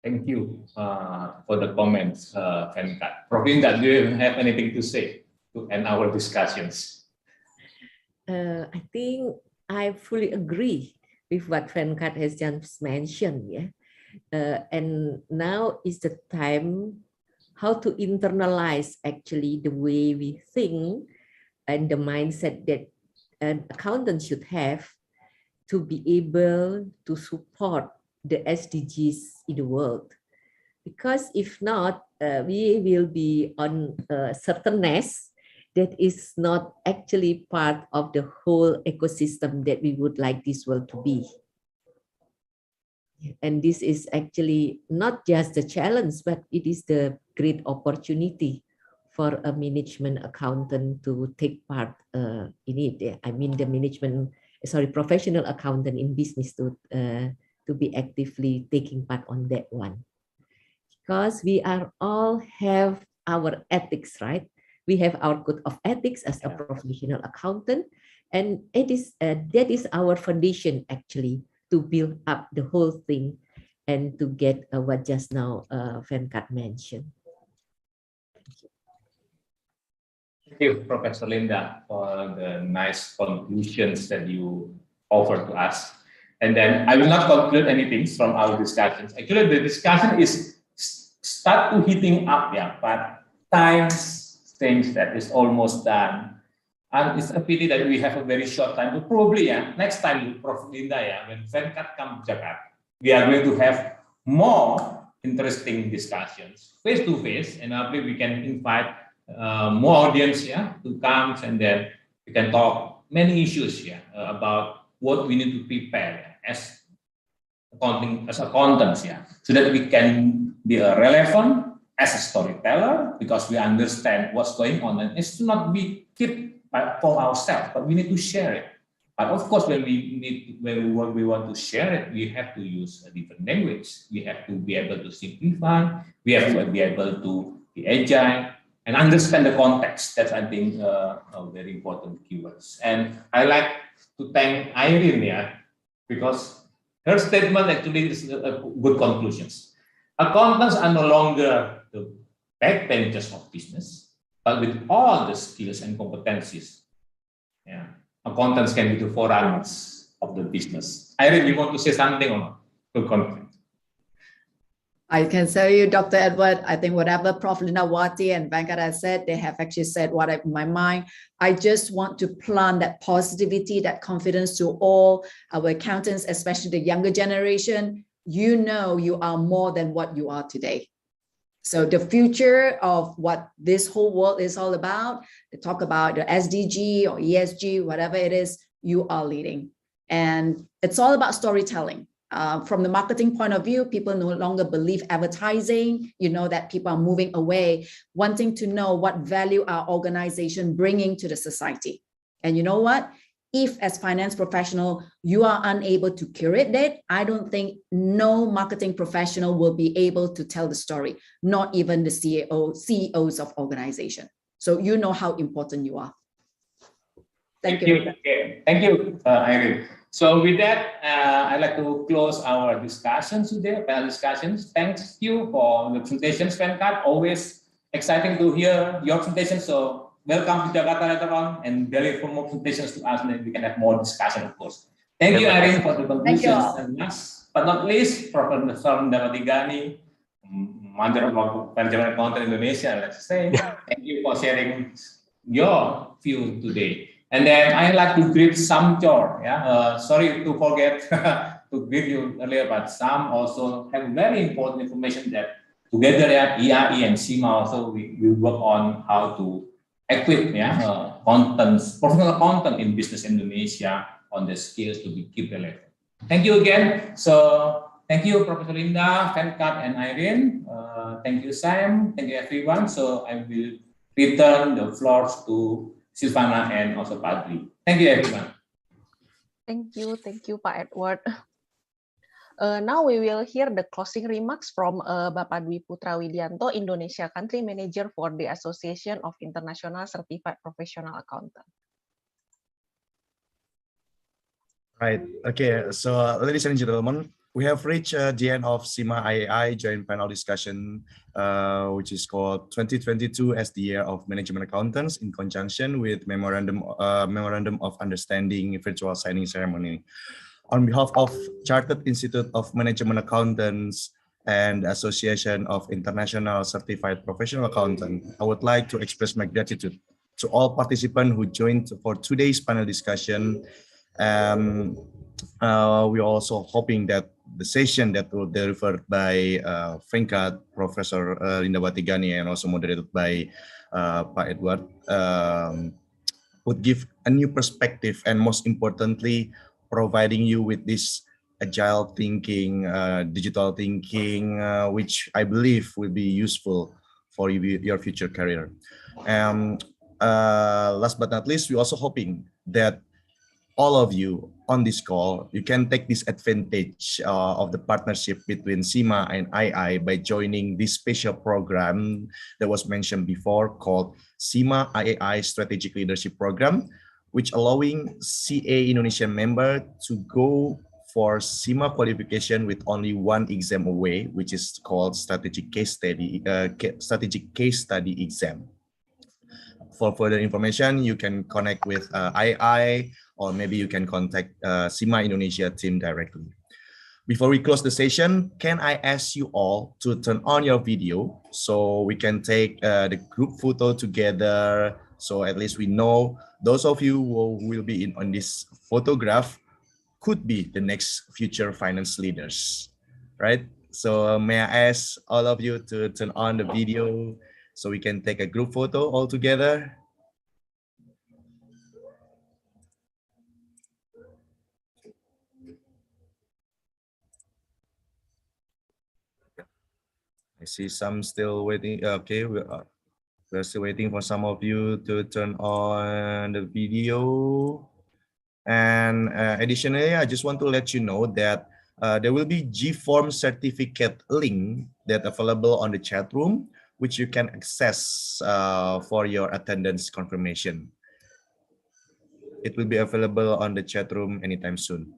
Thank you for the comments, Venkat. Prof. Linda, do you have anything to say to end our discussions?
I think I fully agree with what Venkat has just mentioned. Yeah. And now is the time how to internalize actually the way we think and the mindset that an accountant should have to be able to support the SDGs in the world. Because if not, we will be on a certain nest that is not actually part of the whole ecosystem that we would like this world to be. And this is actually not just the challenge, but it is the great opportunity for a management accountant to take part in it. I mean, the professional accountant in business to be actively taking part on that one. Because we are all have our ethics, right? We have our code of ethics as a professional accountant, and it is that is our foundation actually to build up the whole thing and to get what just now Venkat mentioned.
Thank you, Professor Linda, for the nice conclusions that you offered to us. And then I will not conclude anything from our discussions. Actually, the discussion is start to heating up, yeah, but times things that is almost done. And it's a pity that we have a very short time, but probably next time, Prof. Linda, when Venkat comes to Jakarta, we are going to have more interesting discussions face to face, and I believe we can invite more audience to come, and then we can talk many issues about what we need to prepare as accountants, so that we can be relevant as a storyteller, because we understand what's going on, and it's not be kept for ourselves, but we need to share it. But of course, when we want to share it, we have to use a different language. We have to be able to simplify. We have to be able to be agile and understand the context. That's, I think, a very important keywords. And I like to thank Irene, because her statement actually is a good conclusions. Accountants are no longer the backbenchers of business, but with all the skills and competencies, accountants can be the forerunners of the business. Irene, you want to say something or not to conclude?
I can tell you, Dr. Edward, I think whatever Prof. Linawati and Venkat has said, they have actually said what I in my mind. I just want to plant that positivity, that confidence to all our accountants, especially the younger generation. You know you are more than what you are today. So the future of what this whole world is all about, they talk about the SDG or ESG, whatever it is, you are leading. And it's all about storytelling. From the marketing point of view, people no longer believe advertising, you know, that people are moving away, wanting to know what value our organization bringing to the society. And you know what? If as finance professional, you are unable to curate that, I don't think no marketing professional will be able to tell the story, not even the CEOs of organization. So you know how important you are. Thank you.
Okay. Thank you, Irene. So with that, I'd like to close our discussions today, panel discussions. Thanks you for the presentations, Venkat. Always exciting to hear your presentation. So welcome to Jakarta later on and deliver more presentations to us, and then we can have more discussion, of course. Thank you, Irene, for the conclusions. And last but not least, Professor Dawatigani, Manager of Management Accountant Indonesia, let's say. Thank you for sharing your view today. And then I'd like to greet Sam Chor. Yeah, sorry to forget to greet you earlier, but Sam also have very important information that together at IAI and CIMA also we work on how to equip professional content in business Indonesia on the skills to be keep relevant. Thank you again. So thank you, Professor Linda, Venkat, and Irene. Thank you, Sam. Thank you, everyone. So I will return the floors to Silvana and also Padri. Thank you, everyone.
Thank you, Pak Edward. Now we will hear the closing remarks from Bapak Dwi Putra Widianto, Indonesia Country Manager for the Association of International Certified Professional Accountants.
Right. Okay. So, ladies and gentlemen, we have reached the end of CIMA IAI joint panel discussion, which is called 2022 as the Year of Management Accountants in conjunction with Memorandum of Understanding virtual signing ceremony. On behalf of Chartered Institute of Management Accountants and Association of International Certified Professional Accountants, I would like to express my gratitude to all participants who joined for today's panel discussion. We're also hoping that the session that will be delivered by Venkat, Professor Linda Watigani, and also moderated by Pak Edward would give a new perspective, and most importantly, providing you with this agile thinking, digital thinking, which I believe will be useful for your future career. Last but not least, we're also hoping that all of you on this call, you can take this advantage of the partnership between CIMA and IAI by joining this special program that was mentioned before called CIMA IAI Strategic Leadership Program, which allowing CA Indonesian member to go for CIMA qualification with only one exam away, which is called Strategic Case Study exam. For further information, you can connect with IAI, or maybe you can contact CIMA Indonesia team directly. Before we close the session, can I ask you all to turn on your video so we can take the group photo together, so at least we know those of you who will be in on this photograph could be the next future finance leaders, right? So may I ask all of you to turn on the video so we can take a group photo all together? I see some still waiting. Okay, we're still waiting for some of you to turn on the video. And additionally, I just want to let you know that there will be G-Form certificate link that available on the chat room, which you can access for your attendance confirmation. It will be available on the chat room anytime soon.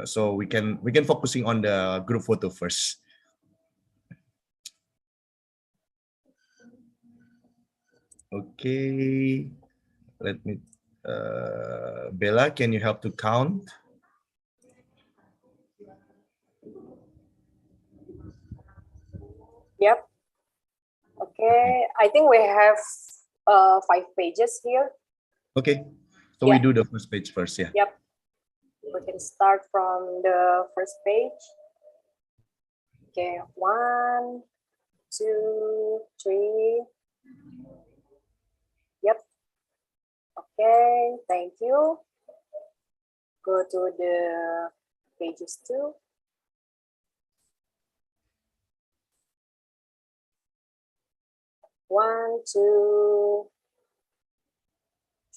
So we can focusing on the group photo first. Okay, let me, Bella, can you help to count?
Yep. Okay, I think we have 5 pages here.
Okay, so we do the first page first, yeah.
Yep. We can start from the first page. Okay, 1, 2, 3. Yep. Okay, thank you. Go to the pages 2. One, 2,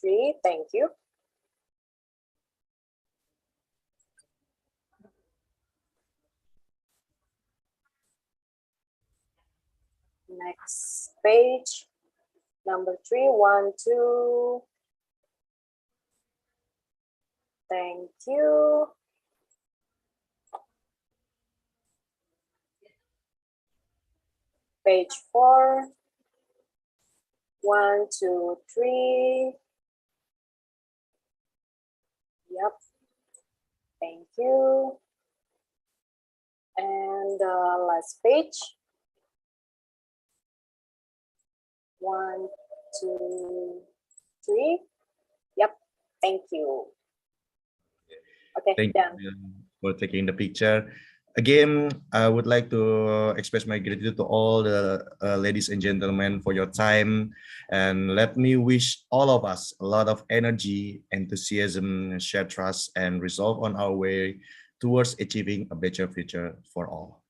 3. Thank you. Next page, number 3. 1, 2. Thank you. Page 4. 1, 2, 3. Yep. Thank you. And the last page. 1, 2, 3. Yep. Thank you. Okay,
Thank
done.
you for taking the picture. Again, I would like to express my gratitude to all the ladies and gentlemen for your time. And let me wish all of us a lot of energy, enthusiasm, shared trust, and resolve on our way towards achieving a better future for all.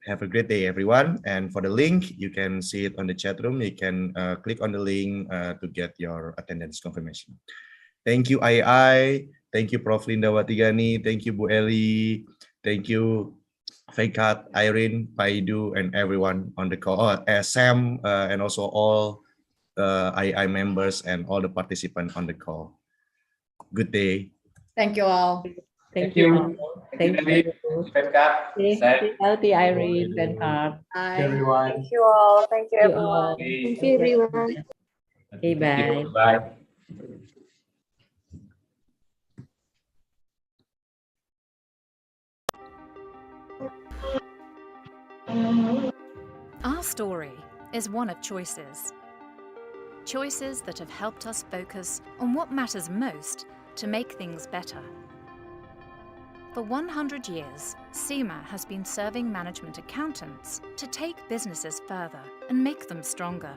Have a great day, everyone. And for the link, you can see it on the chat room. You can click on the link to get your attendance confirmation. Thank you, IAI. Thank you, Prof. Linda Watigani. Thank you, Bu Eli. Thank you, Venkat, Irene, Paidu, and everyone on the call. Sam, and also all IAI members and all the participants on the call. Good day.
Thank you all.
Thank you.
Thank you, Venkat.
Stay healthy, Irene, Venkat.
Bye.
Thank you all. Thank you, everyone.
Thank you, everyone. Okay, bye.
Bye.
Our story is one of choices. Choices that have helped us focus on what matters most to make things better. For 100 years, CIMA has been serving management accountants to take businesses further and make them stronger.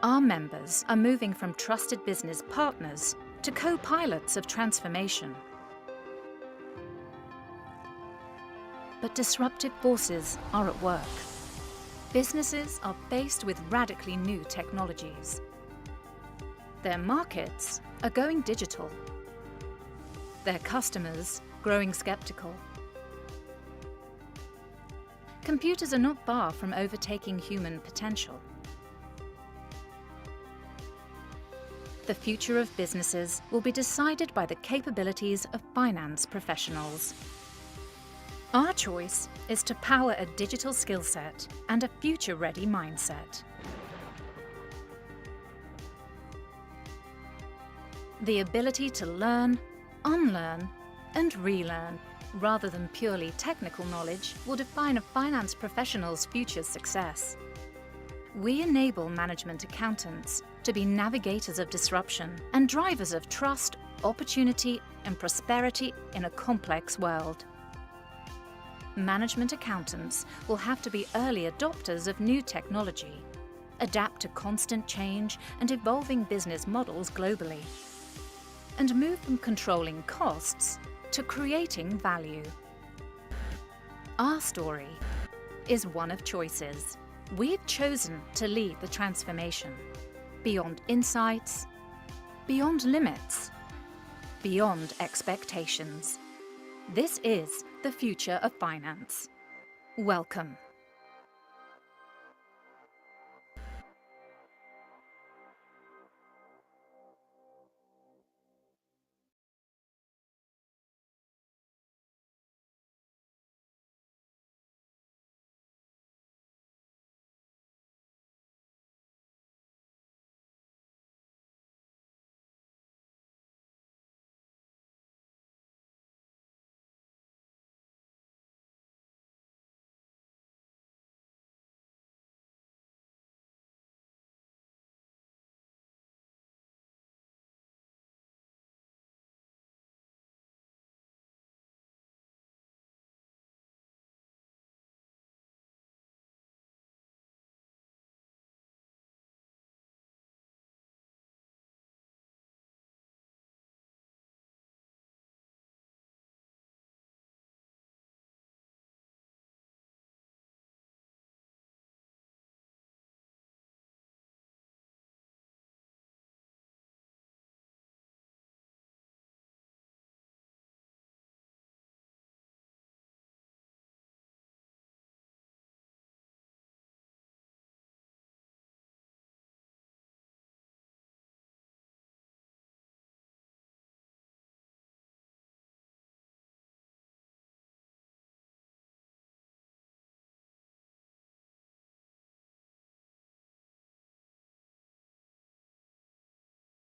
Our members are moving from trusted business partners to co-pilots of transformation. But disruptive forces are at work. Businesses are faced with radically new technologies. Their markets are going digital. Their customers growing skeptical. Computers are not far from overtaking human potential. The future of businesses will be decided by the capabilities of finance professionals. Our choice is to power a digital skill set and a future-ready mindset. The ability to learn, unlearn, and relearn, rather than purely technical knowledge, will define a finance professional's future success. We enable management accountants to be navigators of disruption and drivers of trust, opportunity, and prosperity in a complex world. Management accountants will have to be early adopters of new technology, adapt to constant change and evolving business models globally, and move from controlling costs to creating value. Our story is one of choices. We've chosen to lead the transformation, beyond insights, beyond limits, beyond expectations. This is the future of finance. Welcome.